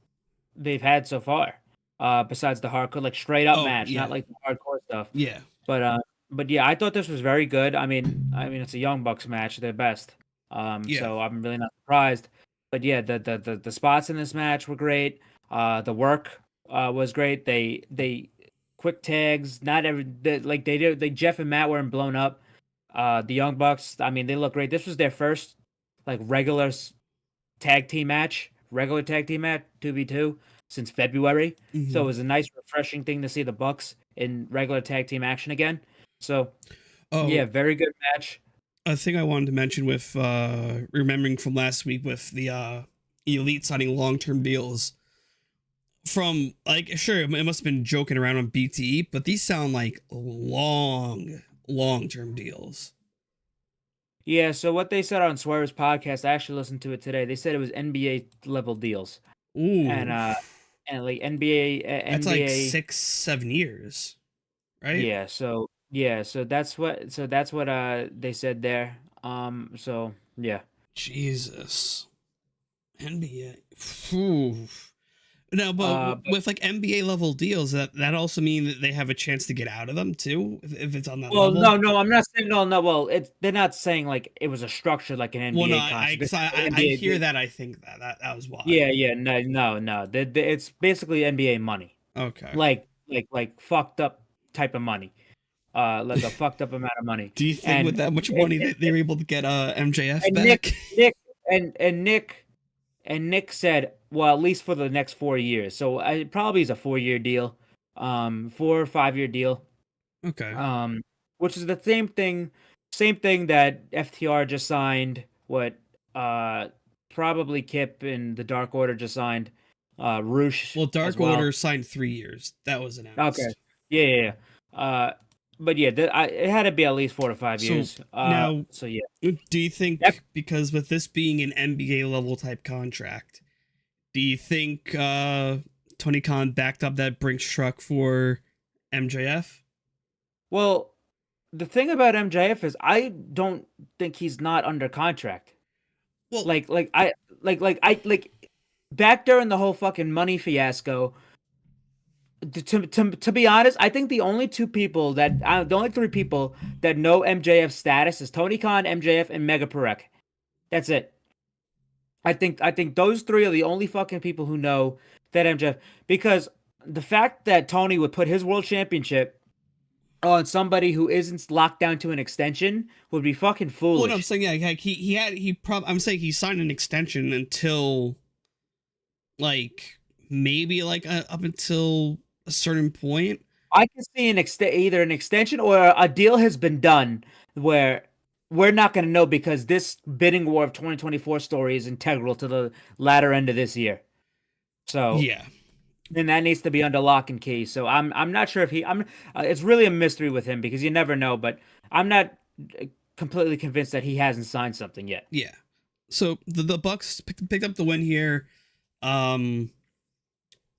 they've had so far. Besides the hardcore, like straight up match, not like the hardcore stuff. Yeah. But yeah, I thought this was very good. I mean, it's a Young Bucks match, they're best. So I'm really not surprised. But yeah, the spots in this match were great. The work was great. They quick tags. Jeff and Matt weren't blown up. The Young Bucks, I mean, they look great. This was their first like regular tag team match, 2v2 since February. Mm-hmm. So it was a nice, refreshing thing to see the Bucks in regular tag team action again. So yeah, very good match. A thing I wanted to mention with remembering from last week with the Elite signing long-term deals from, like, sure, it must have been joking around on BTE, but these sound like long-term deals. Yeah, so what they said on Swerve's podcast, I actually listened to it today. They said it was NBA level deals. Ooh. And like NBA That's like 6-7 years, right? Yeah, so that's what they said there. So yeah. Jesus. NBA. Whew. No, but with like NBA level deals, that also mean that they have a chance to get out of them too, if it's on that level. No, I'm not saying no. Well, they're not saying like it was a structure like an NBA. Well, no, contract. I hear that. I think that was why. Yeah, no. It's basically NBA money. Okay. Like fucked up type of money. Like a fucked up amount of money. Do you think with that much money that they were able to get MJF and back? Nick said, well, at least for the next 4 years. So it probably is a 4-year deal, 4 or 5 year deal. Okay. Which is the same thing that FTR just signed. What probably Kip and the Dark Order just signed. Roosh. Well, Dark Order signed 3 years. That was announced. Okay. Yeah. But yeah, it had to be at least 4 to 5 years. Now, so yeah. Do you think, because with this being an NBA level type contract, do you think Tony Khan backed up that Brinks truck for MJF? Well, the thing about MJF is I don't think he's not under contract. Well, like back during the whole fucking money fiasco. To be honest, I think the only 3 people that know MJF's status is Tony Khan, MJF, and Mega Parek. That's it. I think those 3 are the only fucking people who know that MJF, because the fact that Tony would put his world championship on somebody who isn't locked down to an extension would be fucking foolish. Well, I'm saying, yeah, I'm saying he signed an extension until, like, maybe like up until a certain point. I can see either an extension or a deal has been done where we're not going to know, because this bidding war of 2024 story is integral to the latter end of this year. So yeah, then that needs to be under lock and key. So I'm not sure if it's really a mystery with him because you never know. But I'm not completely convinced that he hasn't signed something yet. Yeah. So the Bucks picked up the win here.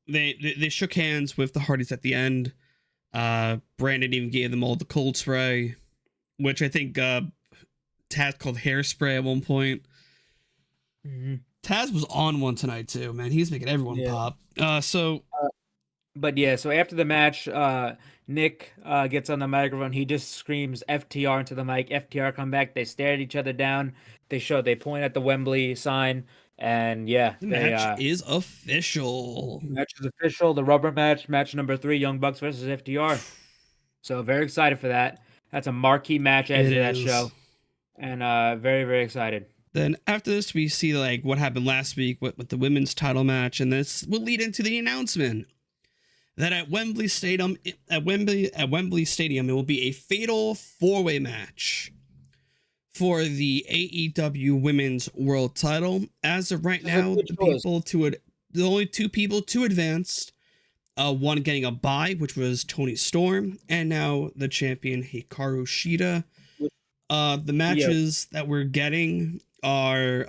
They shook hands with the Hardys at the end. Brandon even gave them all the cold spray, which I think Taz called hairspray at one point. Mm-hmm. Taz was on one tonight too, man. He's making everyone pop. But yeah, so after the match, Nick gets on the microphone. He just screams FTR into the mic. FTR come back. They stare at each other down. They point at the Wembley sign. And yeah, the match is official. Match is official. The rubber match number 3, Young Bucks versus FTR. So very excited for that. That's a marquee match after that show. And very, very excited. Then after this, we see like what happened last week with the women's title match, and this will lead into the announcement that at Wembley Stadium, it will be a fatal 4-way match for the AEW Women's World Title. As of right now, the only 2 people to advance, one getting a bye, which was Toni Storm, and now the champion Hikaru Shida. The matches that we're getting are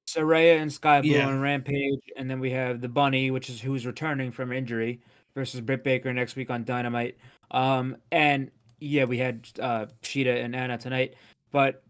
Saraya and Sky Blue on Rampage, and then we have the Bunny, who's returning from injury, versus Britt Baker next week on Dynamite. And yeah, we had Shida and Anna tonight. But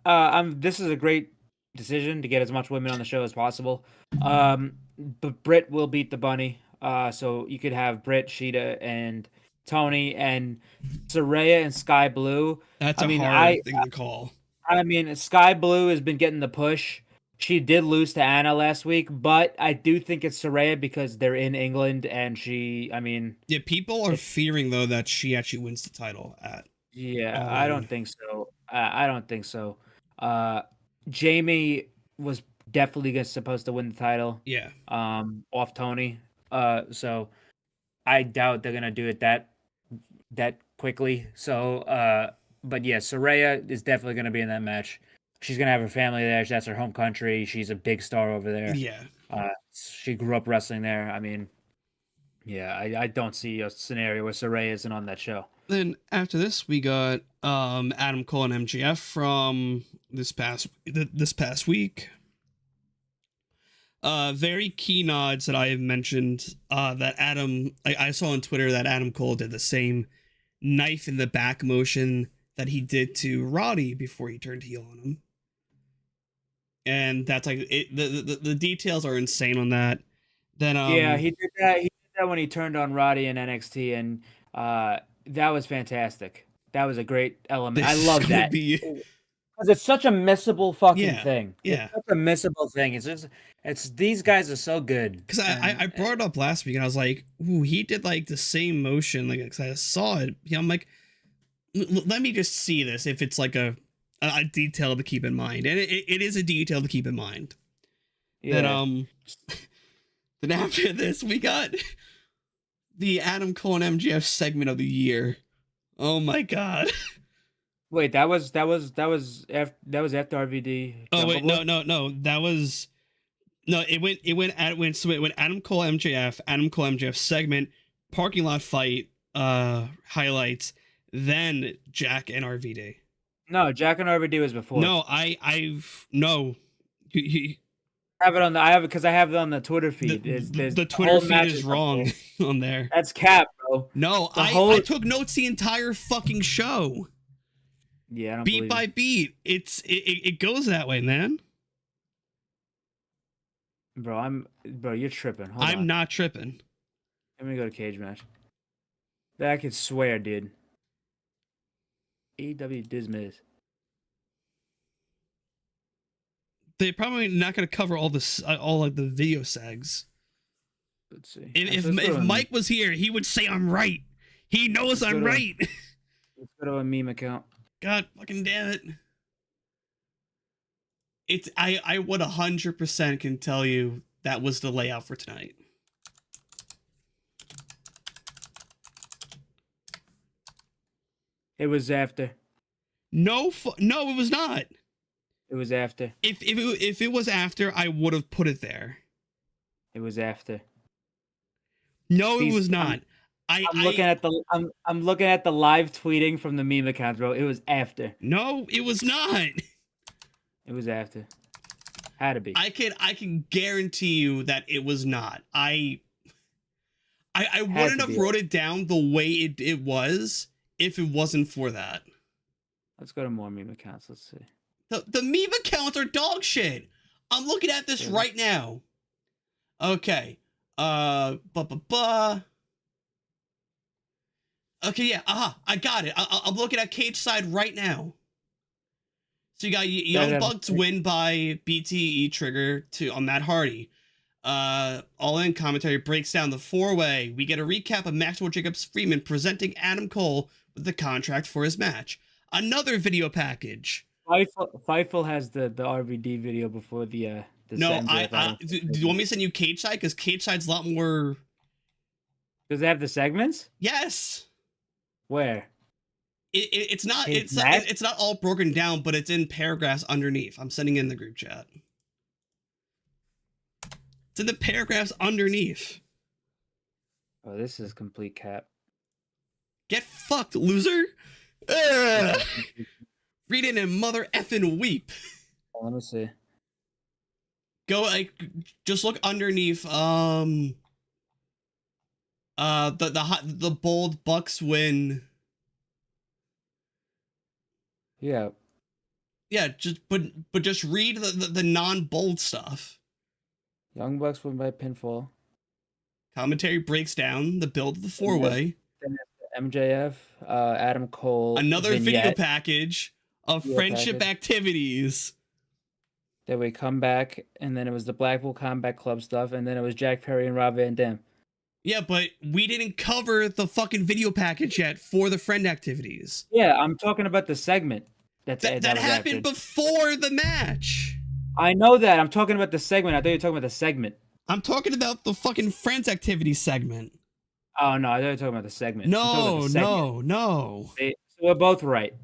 this is a great decision to get as much women on the show as possible. But Britt will beat the Bunny. So you could have Britt, Shida, and Tony, and Saraya and Sky Blue. That's a hard thing to call. I mean, Sky Blue has been getting the push. She did lose to Anna last week, but I do think it's Saraya because they're in England, and yeah, people are fearing though that she actually wins the title at. Yeah, I don't think so. I don't think so. Jamie was definitely supposed to win the title. Yeah. Off Tony. So I doubt they're gonna do it that quickly. So, but yeah, Saraya is definitely gonna be in that match. She's gonna have her family there. That's her home country. She's a big star over there. Yeah. She grew up wrestling there. I mean, yeah, I don't see a scenario where Saraya isn't on that show. Then after this, we got Adam Cole and MJF from this past week. Very key nods that I have mentioned. That I saw on Twitter that Adam Cole did the same knife in the back motion that he did to Roddy before he turned heel on him. And that's like the details are insane on that. Then yeah, he did that. He did that when he turned on Roddy in NXT, and that was fantastic. That was a great element. I love that because it's such a missable fucking thing. Yeah, it's such a missable thing. It's these guys are so good. Because I brought it up last week, and I was like, "Ooh, he did like the same motion." Like, cause I saw it. Yeah, I'm like, let me just see this if it's like a detail to keep in mind, and it is a detail to keep in mind. Yeah. Then after this, we got the Adam Cole and MJF segment of the year. Oh my god! Wait, that was after RVD. Oh wait, no, that was it went Adam Cole MJF segment, parking lot fight, highlights, then Jack and RVD. No, Jack and RVD was before. No, I have it because I have it on the Twitter feed. The Twitter feed is wrong on there. That's cap, bro. No, I took notes the entire fucking show. Yeah, I don't beat by beat. It goes that way, man. Bro, you're tripping. I'm not tripping. Let me go to cage match. I could swear, dude. AEW Dismiss. They're probably not going to cover all this, all like the video sags. Let's see. If Mike was here, he would say I'm right. He knows I'm right. Let's go to a meme account. God fucking damn it! I would 100% can tell you that was the layout for tonight. It was after. No, it was not. It was after. If it was after, I would have put it there. It was after. No, it These- was not. I'm looking at the live tweeting from the meme accounts, bro. It was after. No, it was not. It was after. Had to be. I can guarantee you that it was not. I wouldn't have wrote it down the way it was if it wasn't for that. Let's go to more meme accounts. Let's see. The meme accounts are dog shit. I'm looking at this right now. Okay. Okay, yeah. I got it. I'm looking at Cage Side right now. So you got Young Bucks win by BTE Trigger on Matt Hardy. All In commentary breaks down the 4-way. We get a recap of Maxwell Jacobs Freeman presenting Adam Cole with the contract for his match. Another video package. Fightful has the RVD video before the no, do you want me to send you Cage Side? Because Cage Side's a lot more. Does it have the segments? Yes. Where? It's not all broken down, but it's in paragraphs underneath. I'm sending in the group chat. It's in the paragraphs underneath. Oh, this is complete cap. Get fucked, loser. Read it and mother effing weep. Let me see. Go just look underneath the bold Bucks win. Yeah. Yeah, but just read the non-bold stuff. Young Bucks win by pinfall. Commentary breaks down the build of the 4-way. MJF, Adam Cole. Another vignette. video package of friendship activities. Then we come back, and then it was the Blackpool Combat Club stuff, and then it was Jack Perry and Rob Van Dam. Yeah, but we didn't cover the fucking video package yet for the friend activities. Yeah, I'm talking about the segment. That happened before the match. I know that. I'm talking about the segment. I thought you were talking about the segment. I'm talking about the fucking friends activities segment. Oh, no. I thought you were talking about the segment. No. So we're both right.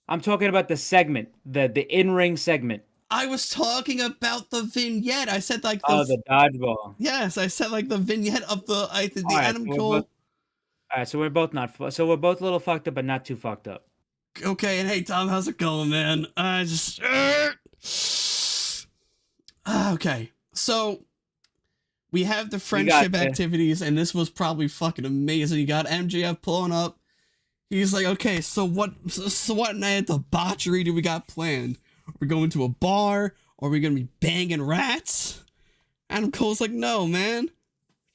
I'm talking about the segment, the in-ring segment. I was talking about the vignette. I said like the dodgeball. Yes, I said like the vignette of the Adam Cole. All right, so we're both we're both a little fucked up, but not too fucked up. Okay, and hey Tom, how's it going, man? I just okay. So we have the friendship activities, and this was probably fucking amazing. You got MJF pulling up. He's like, okay, so what night at the debauchery do we got planned? We're going to a bar, or are we gonna be banging rats? Adam Cole's like, no, man,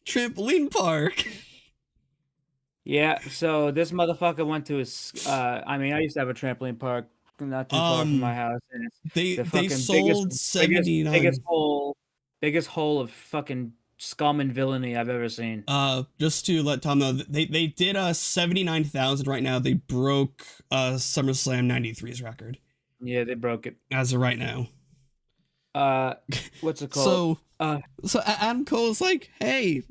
trampoline park. Yeah, so this motherfucker went to his. I used to have a trampoline park not too far from my house, and it's they sold 79. Biggest hole of fucking scum and villainy I've ever seen. Just to let Tom know, they did 79,000 right now. They broke SummerSlam 93's record. Yeah, they broke it as of right now. What's it called? So Adam Cole's like, hey,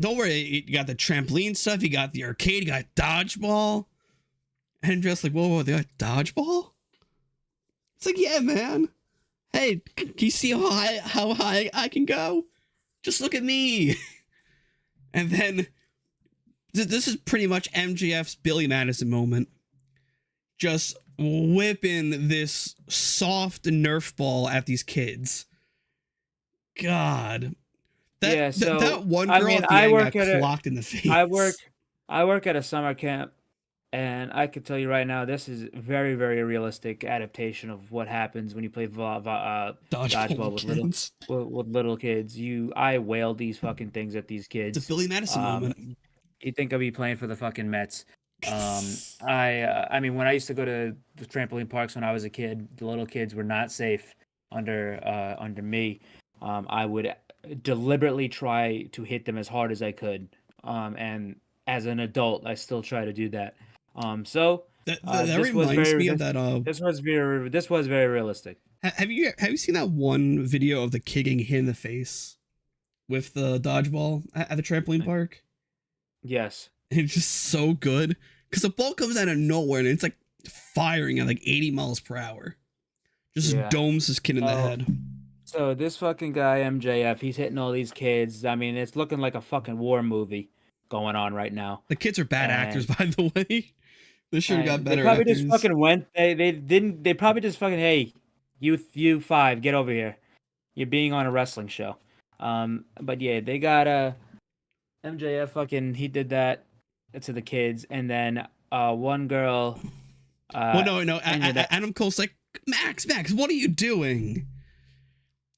don't worry, you got the trampoline stuff, you got the arcade, you got dodgeball. And just like, whoa, they got dodgeball? It's like, yeah, man. Hey, can you see how high I can go? Just look at me. And then this is pretty much MJF's Billy Madison moment. Just whipping this soft Nerf ball at these kids. God. That one girl at the end got clocked in the face. I work at a summer camp, and I can tell you right now, this is very, very realistic adaptation of what happens when you play dodgeball with little kids. I wail these fucking things at these kids. It's a Billy Madison moment. You think I'll be playing for the fucking Mets? I mean, when I used to go to the trampoline parks when I was a kid, the little kids were not safe under me. I would deliberately try to hit them as hard as I could. And as an adult, I still try to do that. That reminds me of that. This was very realistic. Have you seen that one video of the kid getting hit in the face with the dodgeball at the trampoline park? Yes. It's just so good because the ball comes out of nowhere and it's like firing at like 80 miles per hour. Just domes this kid in the head. So this fucking guy MJF, he's hitting all these kids. I mean, it's looking like a fucking war movie going on right now. The kids are bad actors, by the way. They should have got They better probably actors. just fucking went. They didn't. They probably just fucking, hey, you five, get over here. You're being on a wrestling show. But yeah, they got MJF fucking, he did that to the kids, and then one girl. Well, no. ended up- Adam Cole's like, Max, what are you doing?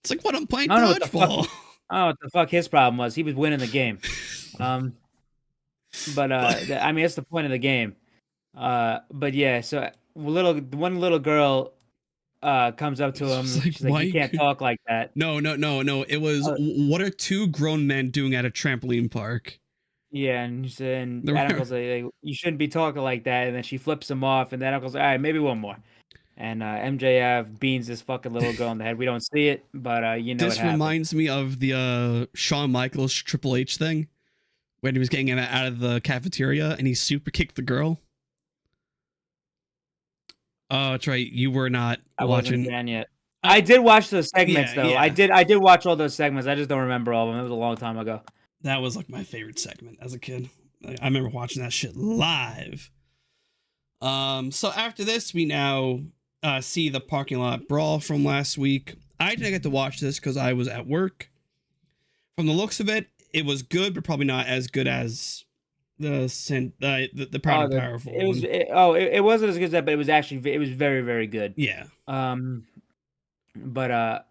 It's like, what? I'm playing I don't know what the fuck- dodgeball. I don't know what the fuck his problem was. He was winning the game. But I mean, that's the point of the game. But yeah, so one little girl comes up to him. She's like, She's like, you can't talk like that. No. It was, what are two grown men doing at a trampoline park? Yeah, and Adam goes like, you shouldn't be talking like that. And then she flips him off, and then Adam goes, all right, maybe one more. And MJF beans this fucking little girl in the head. We don't see it, but you know This reminds me of the Shawn Michaels Triple H thing when he was getting out of the cafeteria and he super kicked the girl. Oh, that's right. You were not watching. Wasn't a fan yet. I did watch those segments though. Yeah. I did watch all those segments. I just don't remember all of them. It was a long time ago. That was like my favorite segment as a kid. I remember watching that shit live. So after this, we now see the parking lot brawl from last week. I didn't get to watch this because I was at work. From the looks of it, it was good, but probably not as good as the Proud and Powerful. It wasn't as good as that, but it was very, very good. Yeah. But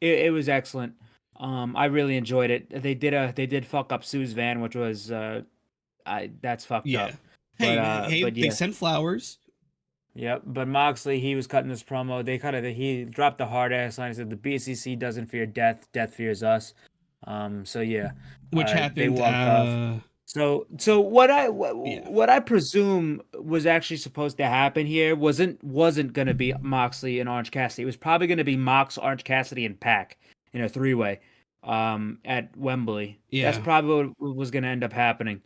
it was excellent. I really enjoyed it. They did fuck up Sue's van, which was that's fucked up. Hey, they sent flowers. Yep, but Moxley, he was cutting this promo. He dropped the hard ass line. He said the BCC doesn't fear death, death fears us. So yeah, which happened. They walked off. So what I presume was actually supposed to happen here wasn't going to be Moxley and Orange Cassidy. It was probably going to be Mox, Orange Cassidy, and Pac in a three-way at Wembley. Yeah, that's probably what was going to end up happening.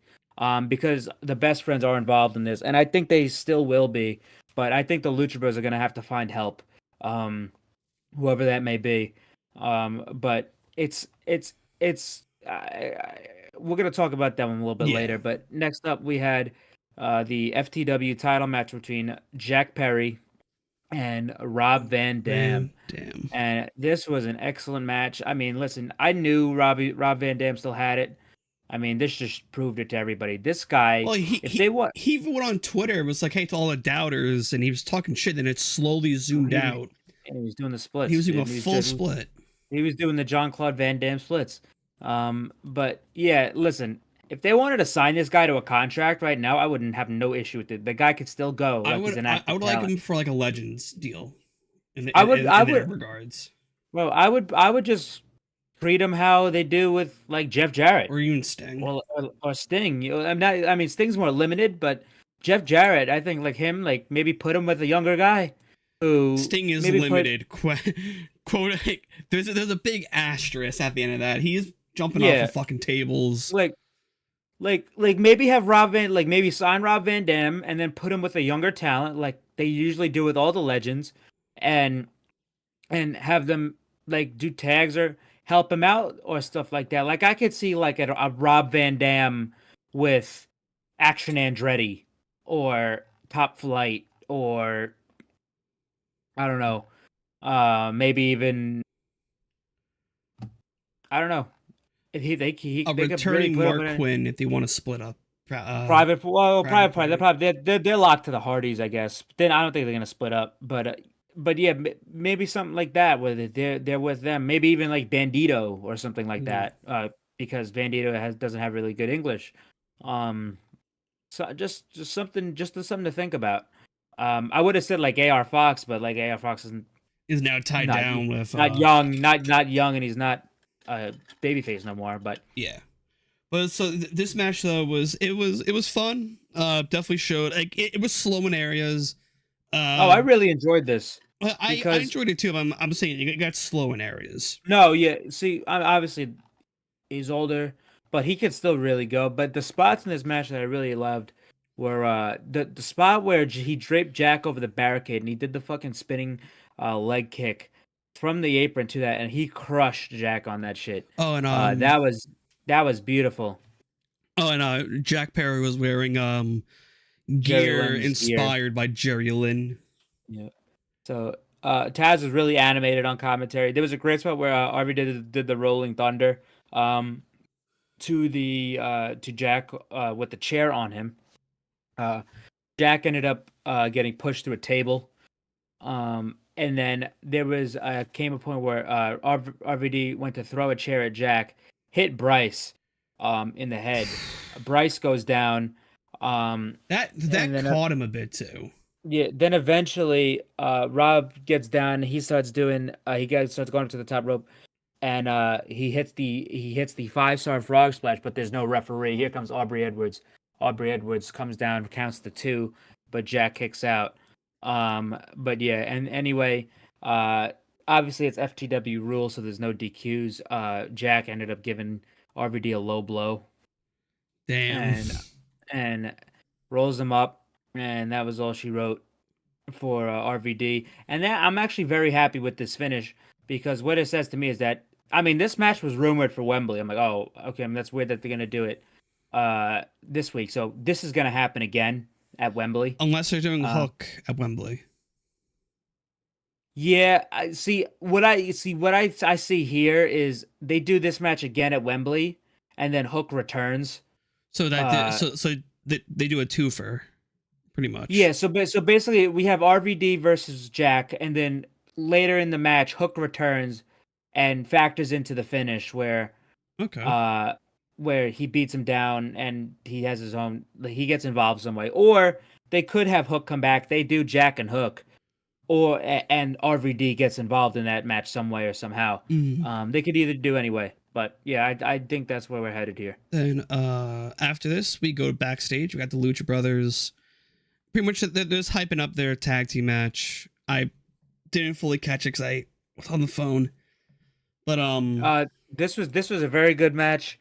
Because the best friends are involved in this, and I think they still will be. But I think the Lucha Bros are going to have to find help, whoever that may be. But we're going to talk about that one a little bit later. But next up, we had the FTW title match between Jack Perry and Rob Van Dam. And this was an excellent match. I mean, listen, I knew Rob Van Dam still had it. I mean, this just proved it to everybody. This guy, well, he even went on Twitter. It was like, hey, to all the doubters, and he was talking shit, and it slowly zoomed out. And he was doing the splits. He was doing a full split. He was doing the Jean-Claude Van Damme splits. But yeah, listen, if they wanted to sign this guy to a contract right now, I wouldn't have no issue with it. The guy could still go. I would like him for like a Legends deal. In regards. Well, I would just treat him how they do with like Jeff Jarrett or even Sting or Sting. I mean, Sting's more limited, but Jeff Jarrett, I think like him, like maybe put him with a younger guy. Who Sting is limited. Quote. There's a big asterisk at the end of that. He's jumping off of fucking tables. Like maybe have maybe sign Rob Van Dam and then put him with a younger talent, like they usually do with all the legends, and have them like do tags or help him out or stuff like that. Like I could see like a Rob Van Dam with Action Andretti or Top Flight or I don't know, maybe even I don't know. If a returning Mark Quinn if they want to split up. Private Party. They're locked to the Hardys, I guess. Then I don't think they're gonna split up. But yeah, maybe something like that where they're with them. Maybe even like Bandito or something like that. Because Bandito doesn't have really good English. So just something to think about. I would have said like AR Fox, but like AR Fox is now tied down with not young, and he's not babyface no more. But yeah. But so this match though was fun. Definitely showed like it was slow in areas. I really enjoyed this. I enjoyed it too. I'm saying it got slow in areas. No, yeah. See, obviously he's older, but he could still really go. But the spots in this match that I really loved were the spot where he draped Jack over the barricade and he did the fucking spinning leg kick from the apron to that, and he crushed Jack on that shit. Oh, and that was beautiful. Oh, and Jack Perry was wearing Jerry gear Lynn's inspired by Jerry Lynn. Yeah. So Taz was really animated on commentary. There was a great spot where RV did the Rolling Thunder to Jack with the chair on him. Jack ended up getting pushed through a table. And then there was came a point where RVD went to throw a chair at Jack, hit Bryce in the head. Bryce goes down. That caught him a bit too. Yeah. Then eventually, Rob gets down. He starts doing. Starts going up to the top rope, and he hits the 5-star frog splash. But there's no referee. Here comes Aubrey Edwards. Aubrey Edwards comes down, counts the 2, but Jack kicks out. But yeah, and anyway, obviously it's FTW rules, so there's no DQs. Jack ended up giving RVD a low blow. Damn. And rolls him up, and that was all she wrote for RVD. And that, I'm actually very happy with this finish, because what it says to me is that, I mean, this match was rumored for Wembley. I'm like, oh, okay, that's weird that they're gonna do it this week. So this is gonna happen again at Wembley, unless they're doing Hook at Wembley. Yeah, I see. What I see here is they do this match again at Wembley, and then Hook returns. So that so they do a twofer, pretty much. Yeah. So basically, we have RVD versus Jack, and then later in the match, Hook returns and factors into the finish where he beats him down and he has his own. He gets involved some way, or they could have Hook come back. They do Jack and Hook. And RVD gets involved in that match some way or somehow. Mm-hmm. They could either do anyway, but yeah, I think that's where we're headed here. Then after this, we go backstage. We got the Lucha Brothers. Pretty much, they're just hyping up their tag team match. I didn't fully catch it because I was on the phone. But this was a very good match.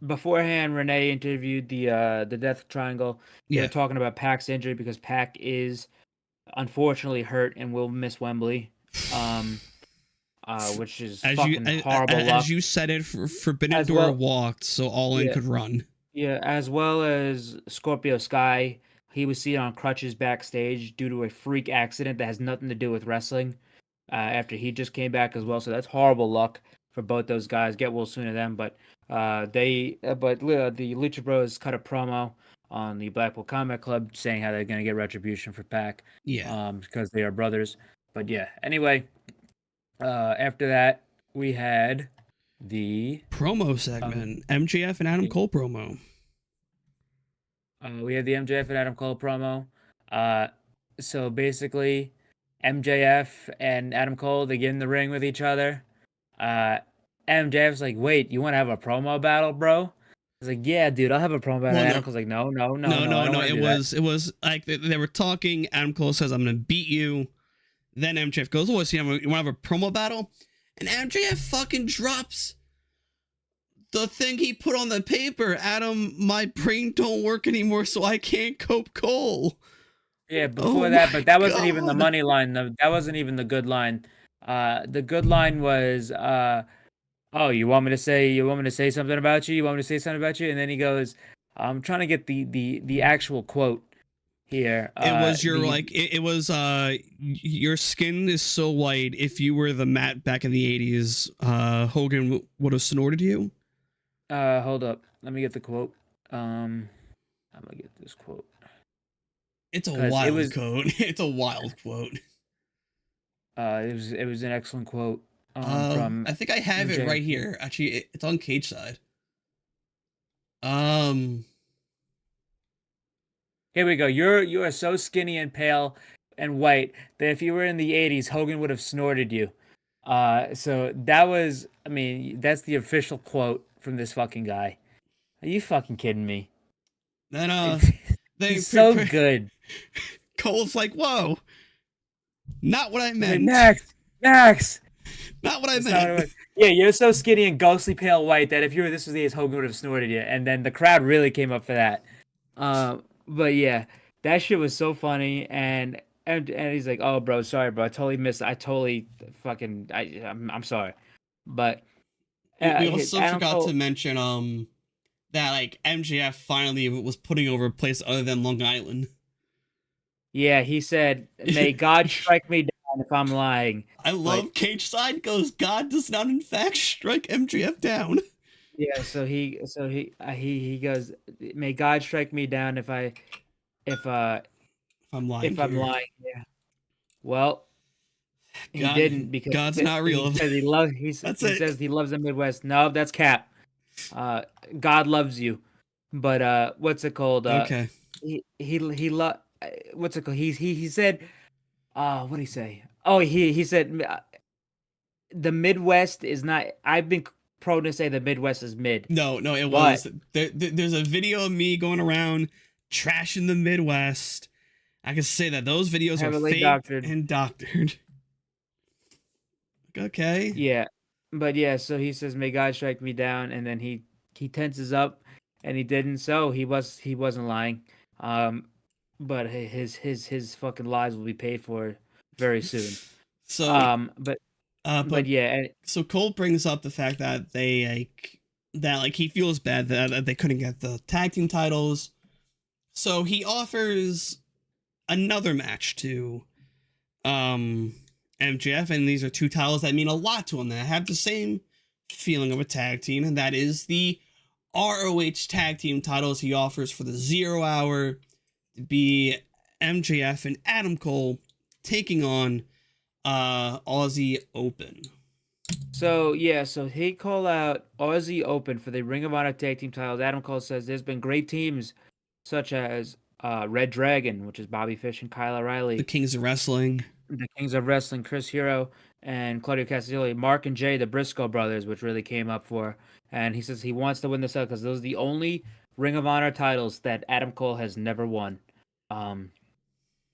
Beforehand, Renee interviewed the Death Triangle. They were talking about Pac's injury because Pac is unfortunately hurt and will miss Wembley, which is horrible luck. As you said it, Forbidden Door walked, so All In could run. Yeah, as well as Scorpio Sky. He was seen on crutches backstage due to a freak accident that has nothing to do with wrestling. After he just came back as well, so that's horrible luck for both those guys. Get well soon to them, but the Lucha Bros cut a promo on the Blackpool Combat Club saying how they're going to get retribution for Pac. Yeah. Because they are brothers. But yeah, anyway, after that, we had the promo segment, MJF and Adam Cole promo. We had the MJF and Adam Cole promo. So basically, MJF and Adam Cole, they get in the ring with each other. MJF's like, wait, you want to have a promo battle, bro? I was like, yeah, dude, I'll have a promo battle. Adam Cole's like, no. It was like they were talking. Adam Cole says, I'm going to beat you. Then MJF goes, oh, so you want to have a promo battle? And MJF fucking drops the thing he put on the paper. Adam, my brain don't work anymore, so I can't cope Cole. Yeah, before that, but that wasn't even the money line. That wasn't even the good line. The good line was, oh, you want me to say something about you? You want me to say something about you? And then he goes, I'm trying to get the actual quote here. It was your skin is so white. If you were the Matt back in the 80s, Hogan would have snorted you. Hold up. Let me get the quote. I'm gonna get this quote. It's a wild quote. It's a wild quote. It was an excellent quote. From I think I have MJ. It right here. Actually, it's on Cage Side. Here we go. You are so skinny and pale and white that if you were in the 80s, Hogan would have snorted you. So that was, I mean, that's the official quote from this fucking guy. Are you fucking kidding me? Then he's so good. Cole's like, whoa. Not what I meant. Next. Not what I meant. Yeah, you're so skinny and ghostly pale white that if you were this was the age, Hogan would have snorted you. And then the crowd really came up for that. But yeah, that shit was so funny. And and he's like, "Oh, bro, sorry, bro. I totally missed. I totally fucking. I'm sorry." But We also Adam forgot Cole, to mention that like MJF finally was putting over a place other than Long Island. yeah, he said, "May God strike me down if I'm lying." I love Cage Side goes, God does not in fact strike MJF down. Yeah, so he goes, "May God strike me down if I if I'm lying. if I'm here. lying." Yeah. Well, he God, didn't because God's not real. he says he loves That's he it. says he loves the Midwest. No, that's cap. God loves you, but what's it called? Okay. What's it called? He said, what did he say? Oh, he said the Midwest is not. I've been prone to say the Midwest is mid. No, it But- was. There's a video of me going around trashing the Midwest. I can say that those videos are Heavily fake doctored. and doctored. Okay. Yeah, but yeah. So he says, "May God strike me down," and then he tenses up, and he didn't. So he wasn't lying. But his fucking lies will be paid for very soon. So, But yeah, and so Cole brings up the fact that he feels bad that they couldn't get the tag team titles. So he offers another match to MJF, and these are two titles that mean a lot to him, that have the same feeling of a tag team, and that is the ROH tag team titles he offers for the 0 Hour to be MJF and Adam Cole taking on Aussie Open. so he call out Aussie Open for the Ring of Honor tag team titles. Adam Cole says there's been great teams such as Red Dragon, which is Bobby Fish and Kyle O'Reilly, The Kings of Wrestling. the Kings of Wrestling, Chris Hero and Claudio Castagnoli, Mark and Jay, the Briscoe brothers, which really came up for. And he says he wants to win this out because those are the only Ring of Honor titles that Adam Cole has never won.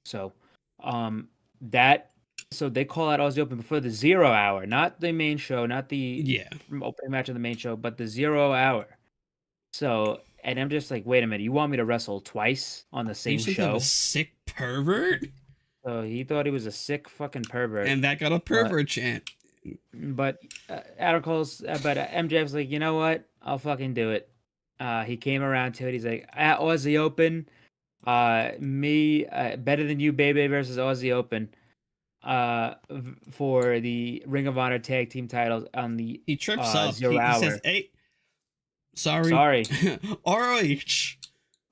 So they call out Aussie Open before the 0 Hour, not the main show, not the opening match of the main show, but the 0 Hour. So, and I'm just like, wait a minute, you want me to wrestle twice on the same show? A sick pervert. So he thought he was a sick fucking pervert, And that got a pervert chant. But MJF's like, you know what? I'll fucking do it. He came around to it. He's like, at Aussie Open, me better than you, baby, versus Aussie Open, for the Ring of Honor tag team titles on the He trips up. 0 Hour. He says, "Hey, sorry, ROH."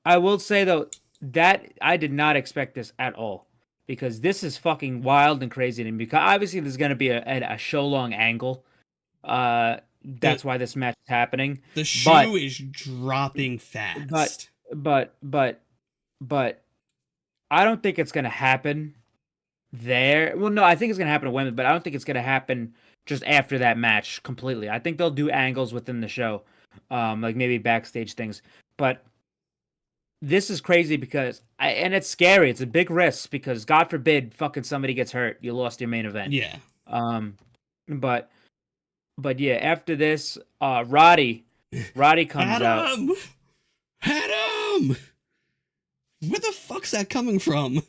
I will say though that I did not expect this at all, because this is fucking wild and crazy to me. Because obviously there's going to be a show long angle. That's why this match is happening. The shoe is dropping fast. But I don't think it's going to happen there. Well, no, I think it's going to happen to women, but I don't think it's going to happen just after that match completely. I think they'll do angles within the show, like maybe backstage things. But this is crazy because and it's scary. It's a big risk because God forbid fucking somebody gets hurt. You lost your main event. Yeah. But yeah, after this, Roddy comes out. Adam! Where the fuck's that coming from?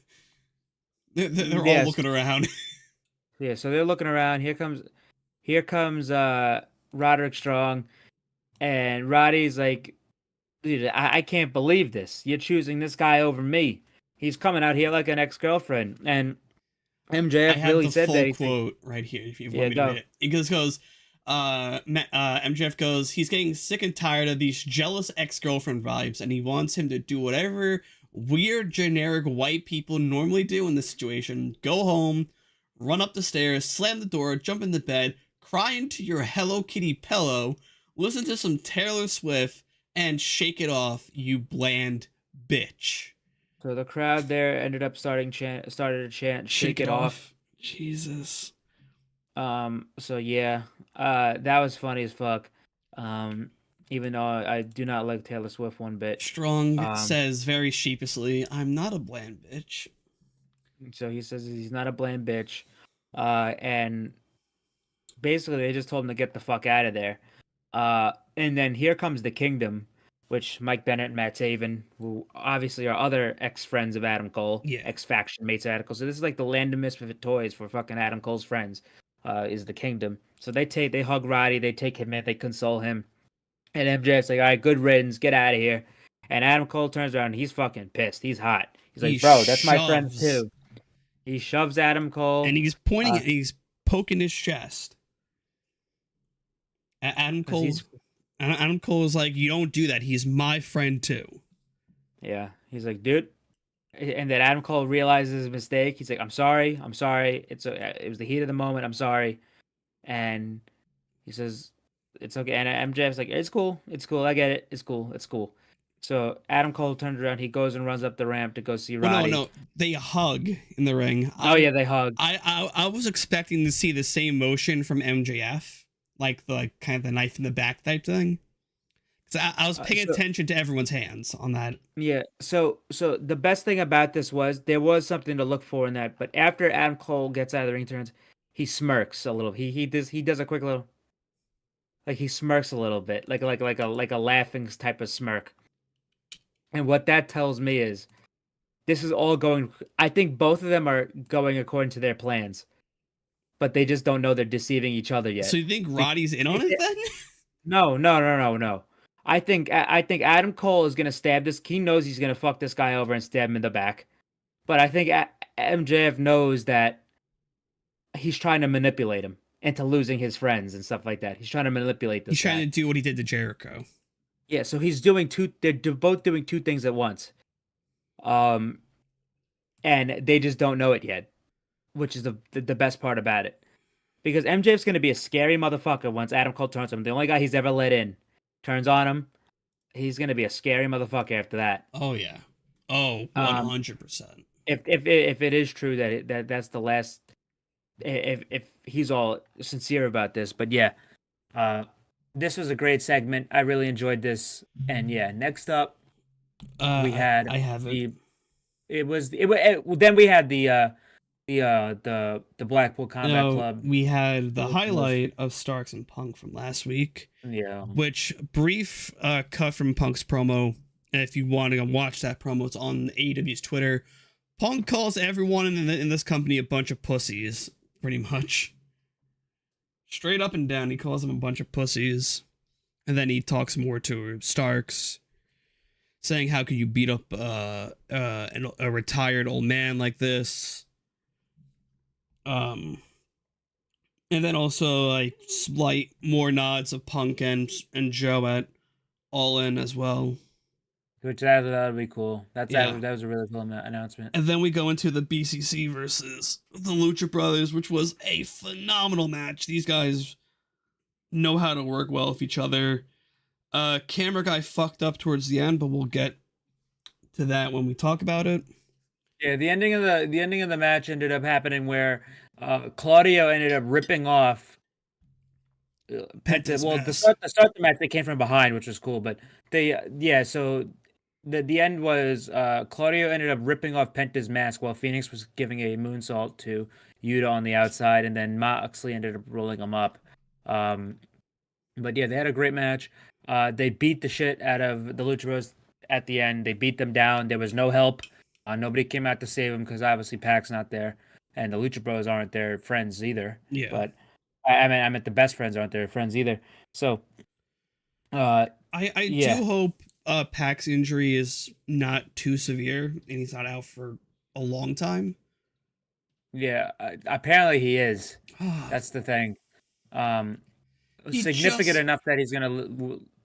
They're all looking around. Yeah, so they're looking around. Here comes Roderick Strong, and Roddy's like, dude, I can't believe this. You're choosing this guy over me. He's coming out here like an ex-girlfriend. And MJF really said that. I have the full quote right here. If you want me to read it. It goes, MJF goes, he's getting sick and tired of these jealous ex-girlfriend vibes, and he wants him to do whatever weird generic white people normally do in this situation. Go home, run up the stairs, slam the door, jump into bed, cry into your Hello Kitty pillow, listen to some Taylor Swift, and shake it off, you bland bitch. So the crowd there ended up started to chant shake it off. Jesus. So yeah, that was funny as fuck. Even though I do not like Taylor Swift one bit. Strong says very sheepishly, I'm not a bland bitch. So he says he's not a bland bitch. And basically they just told him to get the fuck out of there. And then here comes the Kingdom. which Mike Bennett and Matt Taven, who obviously are other ex-friends of Adam Cole, Yeah. ex-faction mates of Adam Cole. So this is like the land of misfit toys for fucking Adam Cole's friends, is the Kingdom. So they hug Roddy, they take him in, they console him. And MJF's like, all right, good riddance, get out of here. And Adam Cole turns around and he's fucking pissed. He's hot. He's like, bro, that's my friend too. He shoves Adam Cole. And he's pointing and he's poking his chest. Adam Cole is like, you don't do that. He's my friend too. Yeah. He's like, dude. And then Adam Cole realizes his mistake. He's like, I'm sorry. It was the heat of the moment. I'm sorry. And he says, it's okay. And MJF's like, it's cool. I get it. It's cool. So Adam Cole turns around. He goes and runs up the ramp to go see Roddy. No. They hug in the ring. Yeah, they hug. I was expecting to see the same motion from MJF, like the kind of the knife in the back type thing. Because I was paying attention to everyone's hands on that. Yeah. So the best thing about this was there was something to look for in that. But after Adam Cole gets out of the ring, he smirks a little. He does a quick little, like he smirks a little bit, like a laughing type of smirk. And what that tells me is this is all going. I think both of them are going according to their plans, but they just don't know they're deceiving each other yet. So you think Roddy's in on it then? No. I think Adam Cole is gonna stab this. He knows he's gonna fuck this guy over and stab him in the back, but I think MJF knows that he's trying to manipulate him into losing his friends and stuff like that. He's trying to manipulate this. He's trying to do what he did to Jericho. Yeah, so he's doing they're both doing two things at once. And they just don't know it yet, which is the best part about it. Because MJF's going to be a scary motherfucker once Adam Cole turns on him. The only guy he's ever let in turns on him. He's going to be a scary motherfucker after that. Oh yeah. Oh, 100%. If it is true that that's the last, if he's all sincere about this, but yeah, this was a great segment. I really enjoyed this. And yeah, next up, we had I have it. Then we had the Blackpool Combat Club. We had the highlight of Starks and Punk from last week. Yeah. Which brief cut from Punk's promo. And if you want to go watch that promo, it's on AEW's Twitter. Punk calls everyone in this company a bunch of pussies, pretty much. Straight up and down, he calls them a bunch of pussies. And then he talks more to Starks, saying, how could you beat up a retired old man like this? And then also like slight more nods of Punk and Joe at All In as well. Which that would be cool. That was a really cool announcement. And then we go into the BCC versus the Lucha Brothers, which was a phenomenal match. These guys know how to work well with each other. Camera guy fucked up towards the end, but we'll get to that when we talk about it. Yeah, the ending of the match ended up happening where Claudio ended up ripping off Penta's mask. to start the match, they came from behind, which was cool. But so the end was Claudio ended up ripping off Penta's mask while Phoenix was giving a moonsault to Yuta on the outside, and then Moxley ended up rolling him up. But yeah, they had a great match. They beat the shit out of the Lucha Bros at the end. They beat them down. There was no help. Nobody came out to save them because obviously Pac's not there, and the Lucha Bros aren't their friends either. Yeah. But I meant the best friends aren't their friends either. So, I do hope Pac's injury is not too severe and he's not out for a long time. Yeah, apparently he is. That's the thing. Significant enough that he's gonna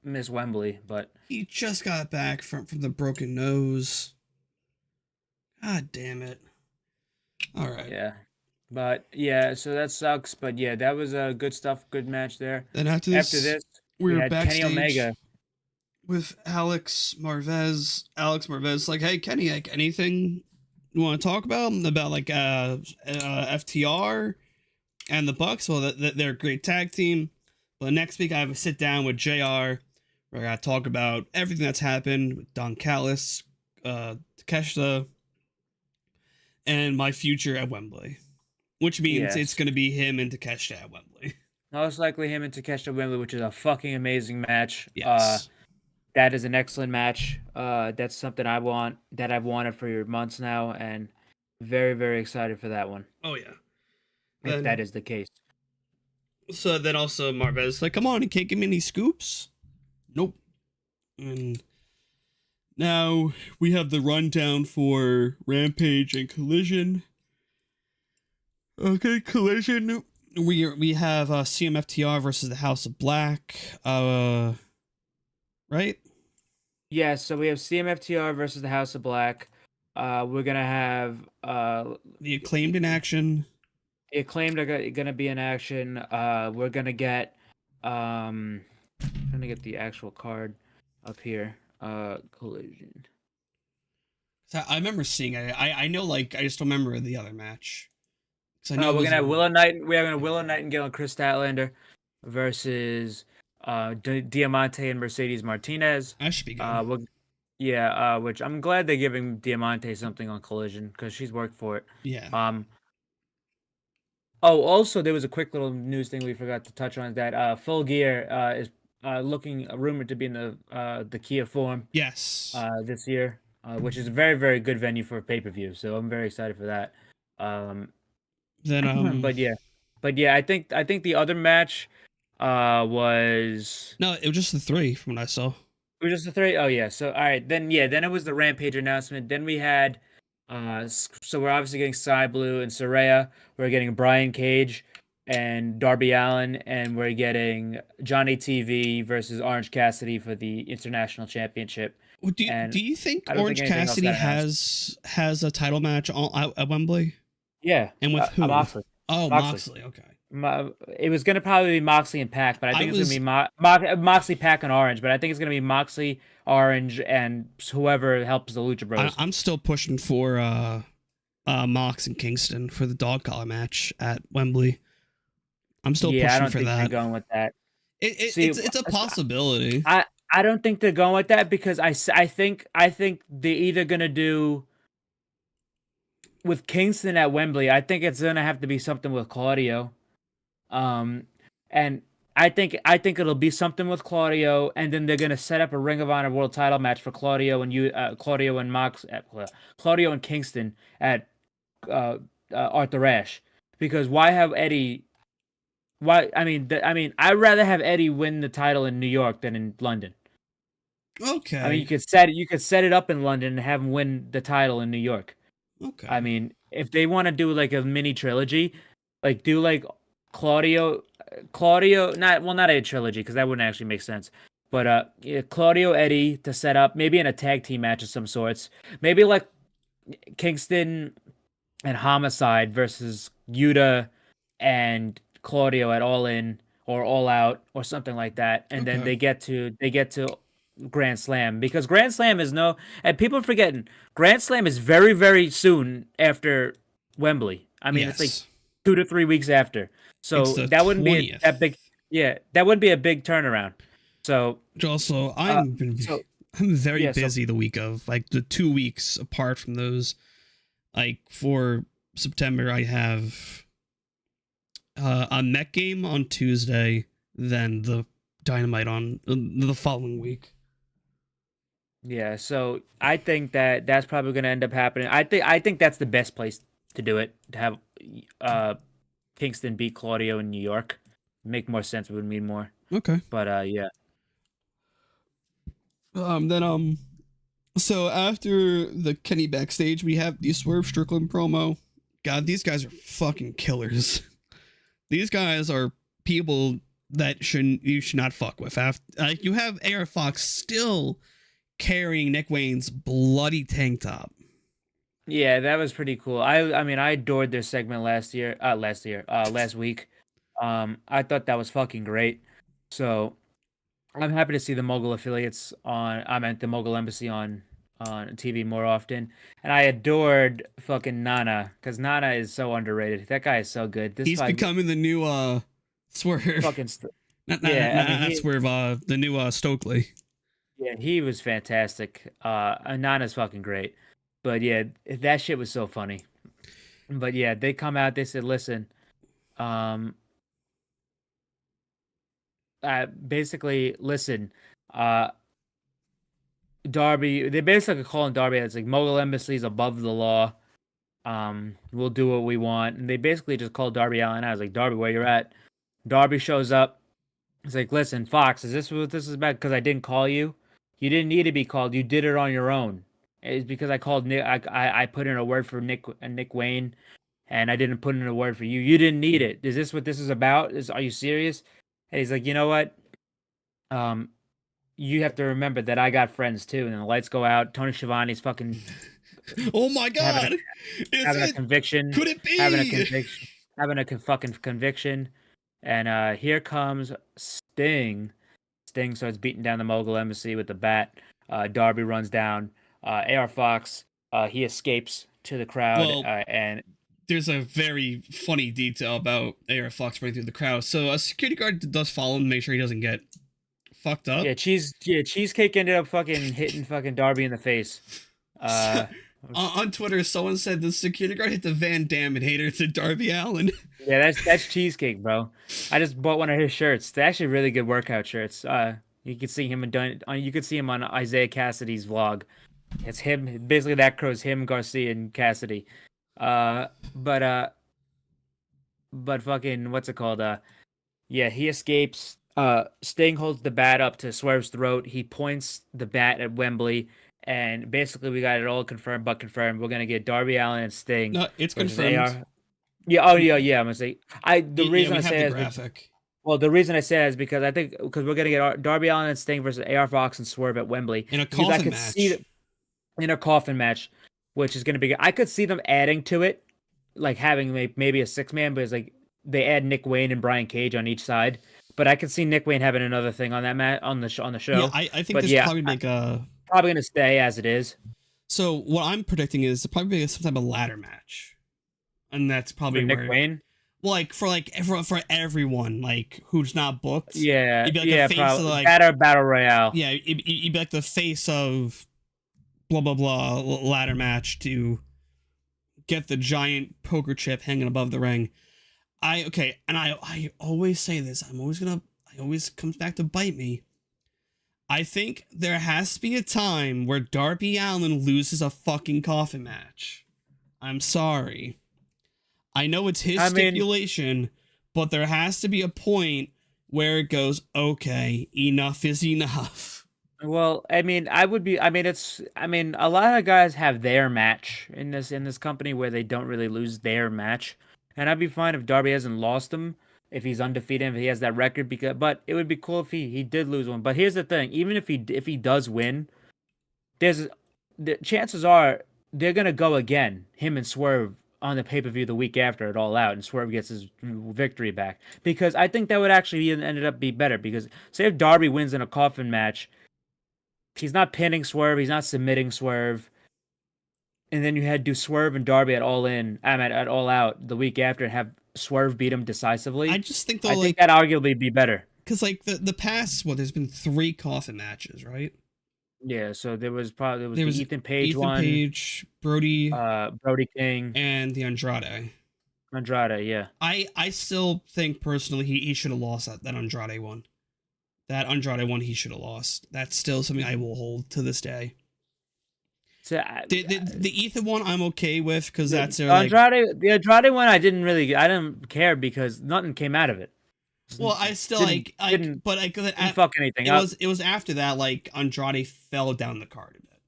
miss Wembley, but he just got back from the broken nose. God damn it. All right. Yeah. But yeah, so that sucks. But yeah, that was good stuff. Good match there. Then after this we had backstage Kenny Omega with Alex Marvez. Alex Marvez like, hey Kenny, like anything you want to talk about like FTR and the Bucks? Well, they're a great tag team. But next week I have a sit down with JR where I gotta talk about everything that's happened with Don Callis, Takeshita, and my future at Wembley. Which means it's going to be him and Takeshita at Wembley. Most likely him and Takeshita at Wembley, which is a fucking amazing match. Yes. that is an excellent match. That's something I've wanted for months now, and very, very excited for that one. Oh yeah. If Then, that is the case. so then also Marvez like, come on, you can't give me any scoops. Nope. And now we have the rundown for Rampage and Collision. Okay, Collision. We have CMFTR versus the House of Black. Right? Yeah, so we have CMFTR versus the House of Black. We're gonna have The Acclaimed in action. the Acclaimed are gonna be in action. We're gonna get trying to get the actual card up here. Collision. So I remember seeing it. I know, like, I just don't remember the other match. 'Cause I know We're gonna have Willow Nightingale and Chris Statlander versus Diamante and Mercedes Martinez. That should be good. Which I'm glad they're giving Diamante something on Collision because she's worked for it. Yeah. Also there was a quick little news thing we forgot to touch on, is that Full Gear is looking rumored to be in the Kia Forum Yes. this year, which is a very, very good venue for a pay-per-view. So I'm very excited for that. Then but yeah, I think the other match was no, it was just the 3 from what I saw. it was just the 3. Oh yeah, so all right, then it was the Rampage announcement. Then we had so we're obviously getting Cy Blue and Saraya. We're getting Brian Cage and Darby Allin, and we're getting Johnny TV versus Orange Cassidy for the International Championship. Well, do you think Orange Cassidy has a title match at Wembley? Yeah, and with who? Moxley. Oh, Moxley. Okay. It was gonna probably be Moxley and Pac, but I think it's gonna be Moxley, Pac, and Orange. But I think it's gonna be Moxley, Orange, and whoever helps the Lucha Bros. I'm still pushing for Mox and Kingston for the dog collar match at Wembley. I'm still pushing I don't for think that. they're going with that. It's a possibility. I don't think they're going with that because I think they're either gonna do with Kingston at Wembley. I think it's gonna have to be something with Claudio. And I think it'll be something with Claudio, and then they're gonna set up a Ring of Honor World Title match for Claudio and Kingston at Arthur Ashe. Because why have Eddie? I'd rather have Eddie win the title in New York than in London. Okay. I mean, you could set it up in London and have him win the title in New York. Okay. I mean, if they want to do like a mini trilogy, like do like Claudio, not a trilogy because that wouldn't actually make sense. But Claudio, Eddie to set up maybe in a tag team match of some sorts. Maybe like Kingston and Homicide versus Yuta and Claudio at All In or All Out or something like that, and then they get to Grand Slam, because Grand Slam is and people are forgetting Grand Slam is very, very soon after Wembley. I mean, It's like 2 to 3 weeks after. So that wouldn't 20th. be that big. Yeah, that would be a big turnaround. So also, I'm very busy the week of, like, the 2 weeks apart from those. Like, for September, I have a Met game on Tuesday, then the Dynamite on the following week. Yeah, so I think that's probably going to end up happening. I think that's the best place to do it, to have Kingston beat Claudio in New York. Make more sense. It would mean more. Okay. But yeah. So after the Kenny backstage, we have the Swerve Strickland promo. God, these guys are fucking killers. These guys are people that you should not fuck with. You have AR Fox still carrying Nick Wayne's bloody tank top. Yeah, that was pretty cool. I mean, I adored their segment last week. I thought that was fucking great. So I'm happy to see the Mogul affiliates the Mogul Embassy on TV more often. And I adored fucking Nana, because Nana is so underrated. That guy is so good. He's becoming the new Swerve. Fucking Swerve. The new Stokely. Yeah, he was fantastic. Nana's fucking great. But yeah, that shit was so funny. But yeah, they come out, they said, listen, basically, listen, Darby, they basically calling Darby as like Mogul Embassy's above the law. We'll do what we want. And they basically just called Darby Allin. I was like, Darby, where you're at? Darby shows up. He's like, listen, Fox, is this what this is about? Because I didn't call you. You didn't need to be called. You did it on your own. It's because I called Nick. I put in a word for Nick Wayne, and I didn't put in a word for you. You didn't need it. Is this what this is about? Are you serious? And he's like, you know what? You have to remember that I got friends too. And then the lights go out. Tony Schiavone's fucking Oh my god! having a conviction. Could it be? Having a conviction. Having a fucking conviction. And here comes Sting. Sting starts beating down the Mogul Embassy with the bat. Darby runs down. AR Fox, he escapes to the crowd. Well, and there's a very funny detail about AR Fox running through the crowd. So a security guard does follow him to make sure he doesn't get fucked up. Yeah, Cheesecake ended up fucking hitting fucking Darby in the face. On Twitter, someone said the security guard hit the Van Damme and hater to Darby Allin. Yeah, that's Cheesecake, bro. I just bought one of his shirts. They're actually really good workout shirts. You can see him you could see him on Isaiah Cassidy's vlog. It's him, basically that crow's him, Garcia, and Cassidy. But fucking what's it called? Yeah, he escapes. Sting holds the bat up to Swerve's throat. He points the bat at Wembley. And basically, we got it all confirmed, but confirmed. We're gonna get Darby Allin and Sting. No, it's confirmed. Yeah. Oh yeah. I'm gonna say. The reason I say the reason I say is because I think because we're gonna get Darby Allin and Sting versus AR Fox and Swerve at Wembley in a coffin match. In a coffin match, which is gonna be. I could see them adding to it, like having maybe a 6-man, but it's like they add Nick Wayne and Brian Cage on each side. But I could see Nick Wayne having another thing on that match on the show. Yeah, I think this probably make a. Probably gonna stay as it is. So what I'm predicting is probably some type of ladder match, and that's probably Nick Wayne. Well, for everyone like who's not booked. Yeah, you'd be like the face of, like battle royale. Yeah, you'd be like the face of blah blah blah ladder match to get the giant poker chip hanging above the ring. I always say this. It always comes back to bite me. I think there has to be a time where Darby Allin loses a fucking coffin match. I'm sorry. I know it's his stipulation, but there has to be a point where it goes, okay, enough is enough. Well, a lot of guys have their match in this company where they don't really lose their match. And I'd be fine if Darby hasn't lost them. If he's undefeated, if he has that record, but it would be cool if he did lose one. But here's the thing: even if he does win, the chances are they're gonna go again, him and Swerve on the pay-per-view the week after it all out, and Swerve gets his victory back. Because I think that would actually ended up be better. Because say if Darby wins in a coffin match, he's not pinning Swerve, he's not submitting Swerve. And then you had to do Swerve and Darby at All Out the week after and have Swerve beat him decisively. I just think I think that arguably be better. Because like the past, there's been 3 coffin matches, right? Yeah, so there was the Ethan Page one, Brody King, and the Andrade. Yeah. I still think personally he should have lost that Andrade one. That Andrade one he should have lost. That's still something I will hold to this day. So, the Ethan one I'm okay with because that's the Andrade one I didn't care because nothing came out of it. Well, I still didn't fuck anything up. It was after that like Andrade fell down the card a bit.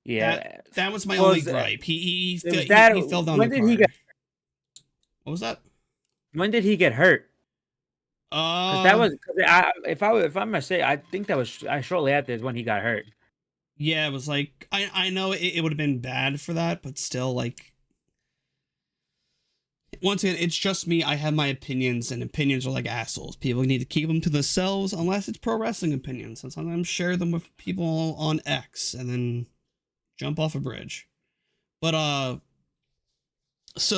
Yeah, that was my only gripe. He fell down the card. What was that? When did he get hurt? That was if I'm gonna say I think that was shortly after is when he got hurt. Yeah, it was like I know it would have been bad for that, but still, like, once again, it's just me. I have my opinions, and opinions are like assholes. People need to keep them to themselves unless it's pro wrestling opinions. And sometimes share them with people on X and then jump off a bridge. But this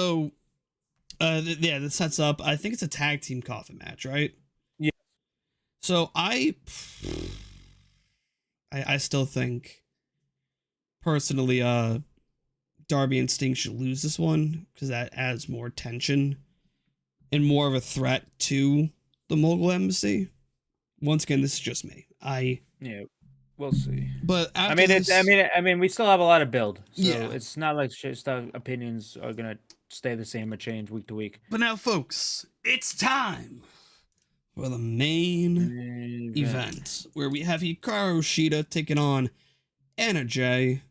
sets up. I think it's a tag team coffin match, right? Yeah. So I still think, personally, Darby and Sting should lose this one because that adds more tension and more of a threat to the Mogul Embassy. Once again, this is just me. We'll see. But after I mean, this, I mean, we still have a lot of build, so Yeah. it's not like opinions are gonna stay the same or change week to week. But now, folks, it's time for the main event, where we have Hikaru Shida taking on Anna Jay.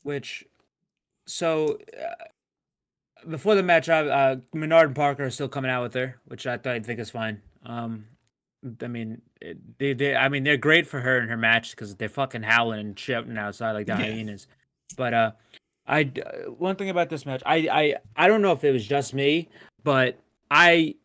Before the match, Menard and Parker are still coming out with her, which I think is fine. I mean, they're great for her in her match because they're fucking howling and shouting outside like the hyenas. But one thing about this match, I don't know if it was just me, but I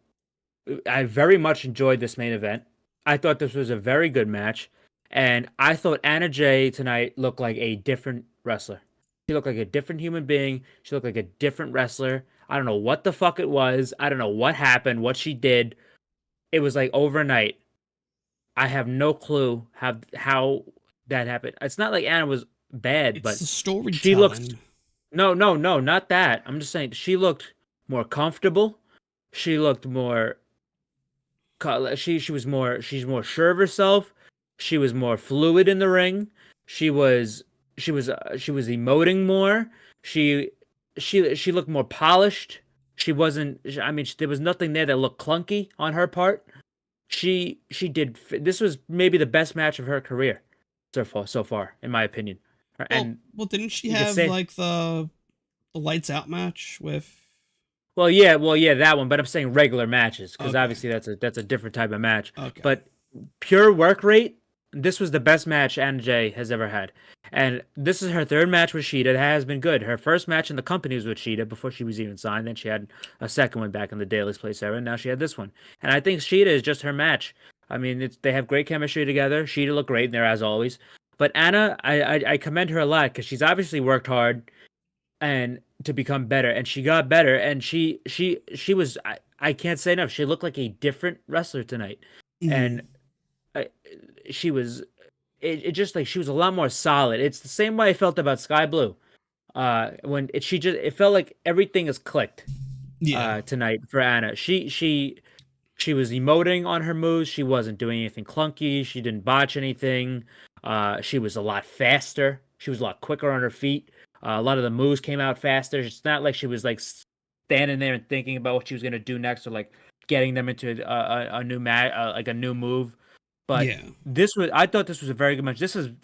very much enjoyed this main event. I thought this was a very good match, and I thought Anna Jay tonight looked like a different wrestler. She looked like a different human being. She looked like a different wrestler. I don't know what the fuck it was. I don't know what happened, what she did. It was like overnight. I have no clue how that happened. It's not like Anna was bad, but the storytelling. She looks. No, not that. I'm just saying she looked more comfortable. She looked more. She's more sure of herself. She was more fluid in the ring. She was emoting more. She looked more polished. She wasn't. I mean, there was nothing there that looked clunky on her part. She did. This was maybe the best match of her career so far, in my opinion. Well, didn't she have like the lights out match with? Well, yeah, that one. But I'm saying regular matches because obviously that's a different type of match. Okay. But pure work rate. This was the best match Anna Jay has ever had. And this is her third match with Shida. It has been good. Her first match in the company was with Shida before she was even signed. Then she had a second one back in the Daily's Place era, and now she had this one. And I think Shida is just her match. I mean, they have great chemistry together. Shida looked great in there, as always. But Anna, I commend her a lot because she's obviously worked hard and to become better. And she got better. And she was, I can't say enough. She looked like a different wrestler tonight. Mm-hmm. And she was just like she was a lot more solid. It's the same way I felt about Sky Blue. It felt like everything is clicked. Tonight for Anna. She was emoting on her moves. She wasn't doing anything clunky. She didn't botch anything. She was a lot faster. She was a lot quicker on her feet. A lot of the moves came out faster. It's not like she was like standing there and thinking about what she was gonna do next or like getting them into a new like a new move. But I thought this was a very good match.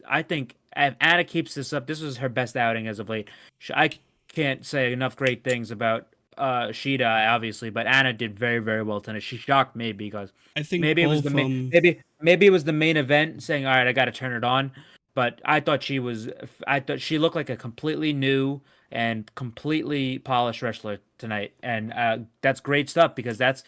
I think if Anna keeps this up, this was her best outing as of late. I can't say enough great things about Shida, obviously, but Anna did very, very well tonight. She shocked me because I think maybe it was maybe it was the main event saying, all right, I got to turn it on. But I thought she looked like a completely new and completely polished wrestler tonight, and that's great stuff because that's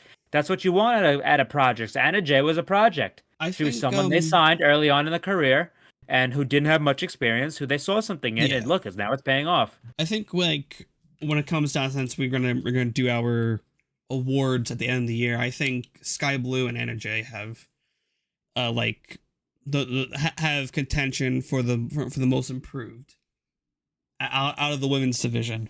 what you want at a project. So Anna Jay was a project. She was someone they signed early on in the career and who didn't have much experience, who they saw something in, and look, now it's paying off. I think like when it comes down to this, we're gonna do our awards at the end of the year. I think Sky Blue and Anna Jay have have contention for the most improved out of the women's division.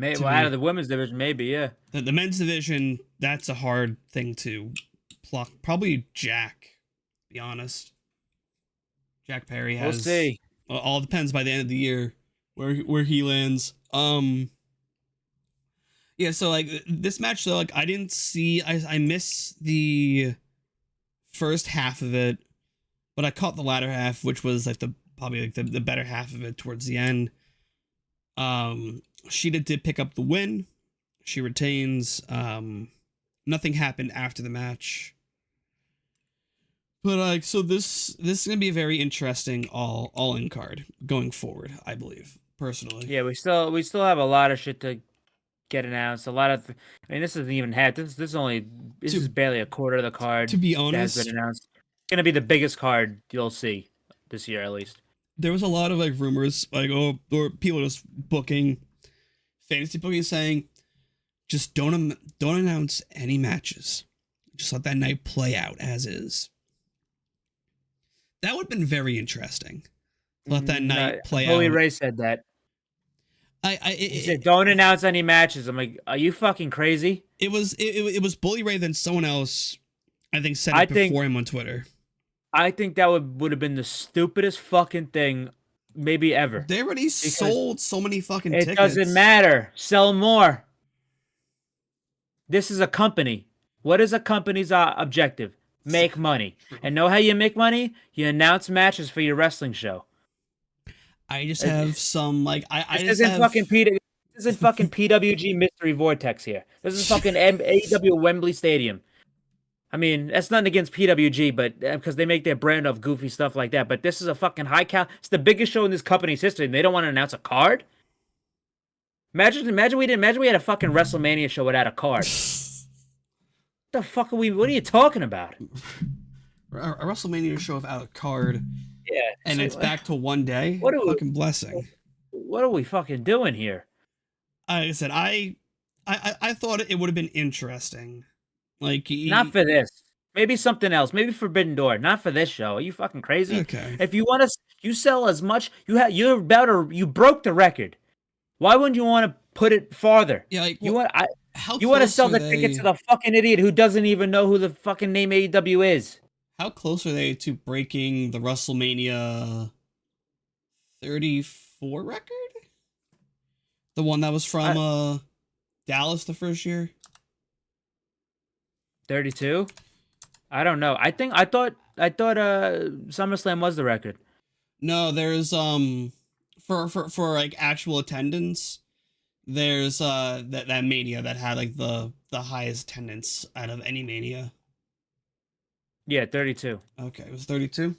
Out of the women's division, maybe, yeah. The men's division, that's a hard thing to pluck. Probably Jack, to be honest. Jack Perry has. We'll see. All depends by the end of the year where he lands. Yeah, so like this match though, like I didn't see. I missed the first half of it, but I caught the latter half, which was like probably the better half of it towards the end. Shida did pick up the win. She retains. Nothing happened after the match. But like, so this is gonna be a very interesting all in card going forward, I believe, personally. Yeah, we still have a lot of shit to get announced. A lot of, I mean, this isn't even half. This is barely a quarter of the card. To be honest, that has been announced. It's gonna be the biggest card you'll see this year, at least. There was a lot of like rumors, like or people just booking, fantasy booking, saying, just don't announce any matches. Just let that night play out as is. That would have been very interesting. Let that night play out. Bully Ray said that. He said, "Don't announce any matches." I'm like, "Are you fucking crazy?" It was Bully Ray, then someone else, I think, said it before him on Twitter. I think that would have been the stupidest fucking thing maybe ever. They already sold so many fucking it tickets. Doesn't matter. Sell more. This is a company. What is a company's objective? Make money. And know how you make money? You announce matches for your wrestling show. I just have some like This isn't fucking PWG Mystery Vortex here. This is fucking AEW Wembley Stadium. I mean, that's nothing against PWG, but because they make their brand of goofy stuff like that. But this is a fucking it's the biggest show in this company's history, and they don't want to announce a card. Imagine we had a fucking WrestleMania show without a card. What the fuck what are you talking about? A WrestleMania show without a card. Yeah. And it's back to one day. What are fucking blessing. What are we fucking doing here? Like I said, I thought it would have been interesting. Like not for this. Maybe something else. Maybe Forbidden Door. Not for this show. Are you fucking crazy? Okay. If you want to, you sell as much. You broke the record. Why wouldn't you want to put it farther? Yeah, like you want to sell the ticket to the fucking idiot who doesn't even know who the fucking name AEW is. How close are they to breaking the WrestleMania 34 record? The one that was from Dallas the first year? 32? I don't know. I thought SummerSlam was the record. No, there's for like actual attendance, there's that Mania that had like the highest attendance out of any Mania. Yeah, 32. Okay, it was 32.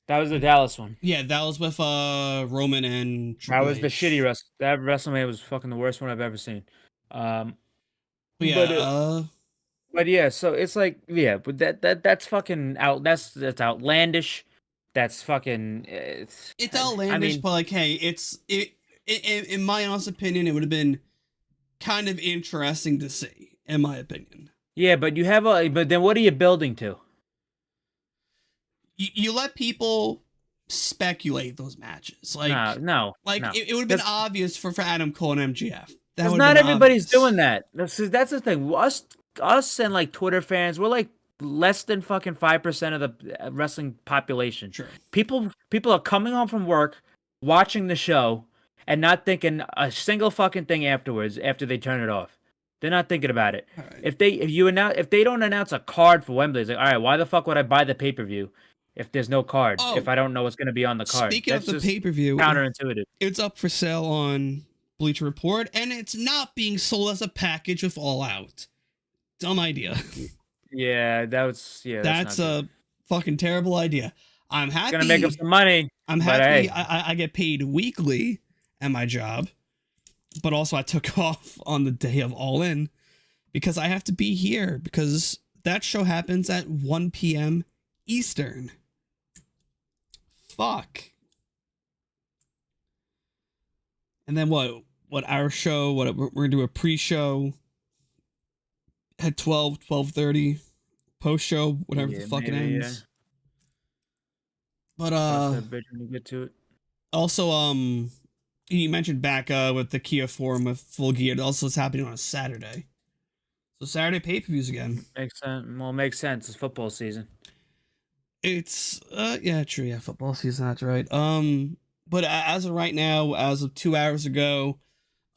That was the Dallas one. Yeah, that was with Roman and Triple That was the H. shitty that WrestleMania was fucking the worst one I've ever seen. But yeah, so it's like, yeah, but that's fucking that's outlandish. That's fucking it's outlandish, I mean, but like, hey, in my honest opinion, it would have been kind of interesting to see, in my opinion. Yeah, but but then what are you building to? You let people speculate those matches. Like no. It would have been obvious for Adam Cole and MJF. Because not everybody's doing that. That's the thing. Us and like Twitter fans, we're like less than fucking 5% of the wrestling population. Sure. People are coming home from work, watching the show, and not thinking a single fucking thing afterwards after they turn it off. They're not thinking about it. Right. If they don't announce a card for Wembley, it's like, all right, why the fuck would I buy the pay-per-view if there's no card? If I don't know what's going to be on the card. Speaking of the pay-per-view, counterintuitive. It's up for sale on Bleacher Report, and it's not being sold as a package with All Out. Dumb idea. Yeah, that's a fucking terrible idea. I'm happy. It's gonna make them some money. I'm happy. I get paid weekly at my job, but also I took off on the day of All In because I have to be here because that show happens at 1 p.m. Eastern. Fuck. And then what our show, we're gonna do a pre-show at 12:30, post-show, whatever the fuck it ends. Yeah. But when you get to it. Also, you mentioned back with the Kia Forum with Full Gear. It also is happening on a Saturday. So Saturday pay-per-views again. Makes sense. Well, it makes sense. It's football season. It's yeah, true. Yeah, football season. That's right. But as of right now, as of 2 hours ago,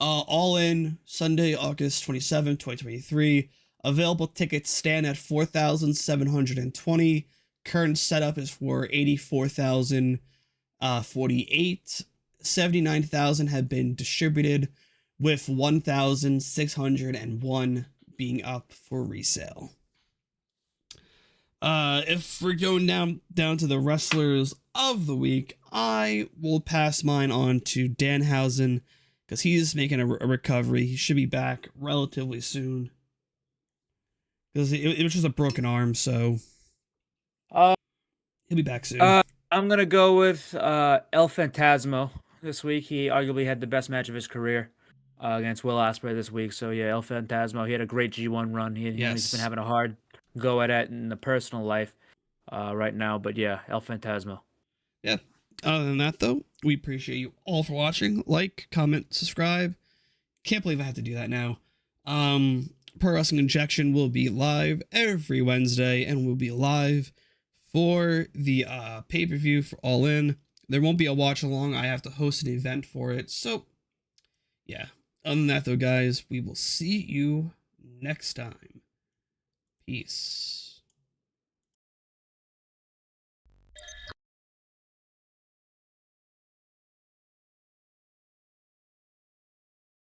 All In Sunday, August 27, 2023. Available tickets stand at 4,720. Current setup is for 84,048. 79,000 have been distributed, with 1,601 being up for resale. If we're going down to the wrestlers of the week, I will pass mine on to Danhausen because he's making a recovery. He should be back relatively soon because it was just a broken arm, so he'll be back soon. I'm gonna go with El Phantasmo this week. He arguably had the best match of his career against Will Ospreay this week. So yeah, El Phantasmo. He had a great G1 run. He's been having a hard go at it in the personal life right now. But yeah, El Phantasmo. Yeah. Other than that, though, we appreciate you all for watching. Like, comment, subscribe. Can't believe I have to do that now. Pro Wrestling Injection will be live every Wednesday, and we'll be live for the pay-per-view for All In. There won't be a watch along. I have to host an event for it. So, yeah. Other than that, though, guys, we will see you next time. Peace.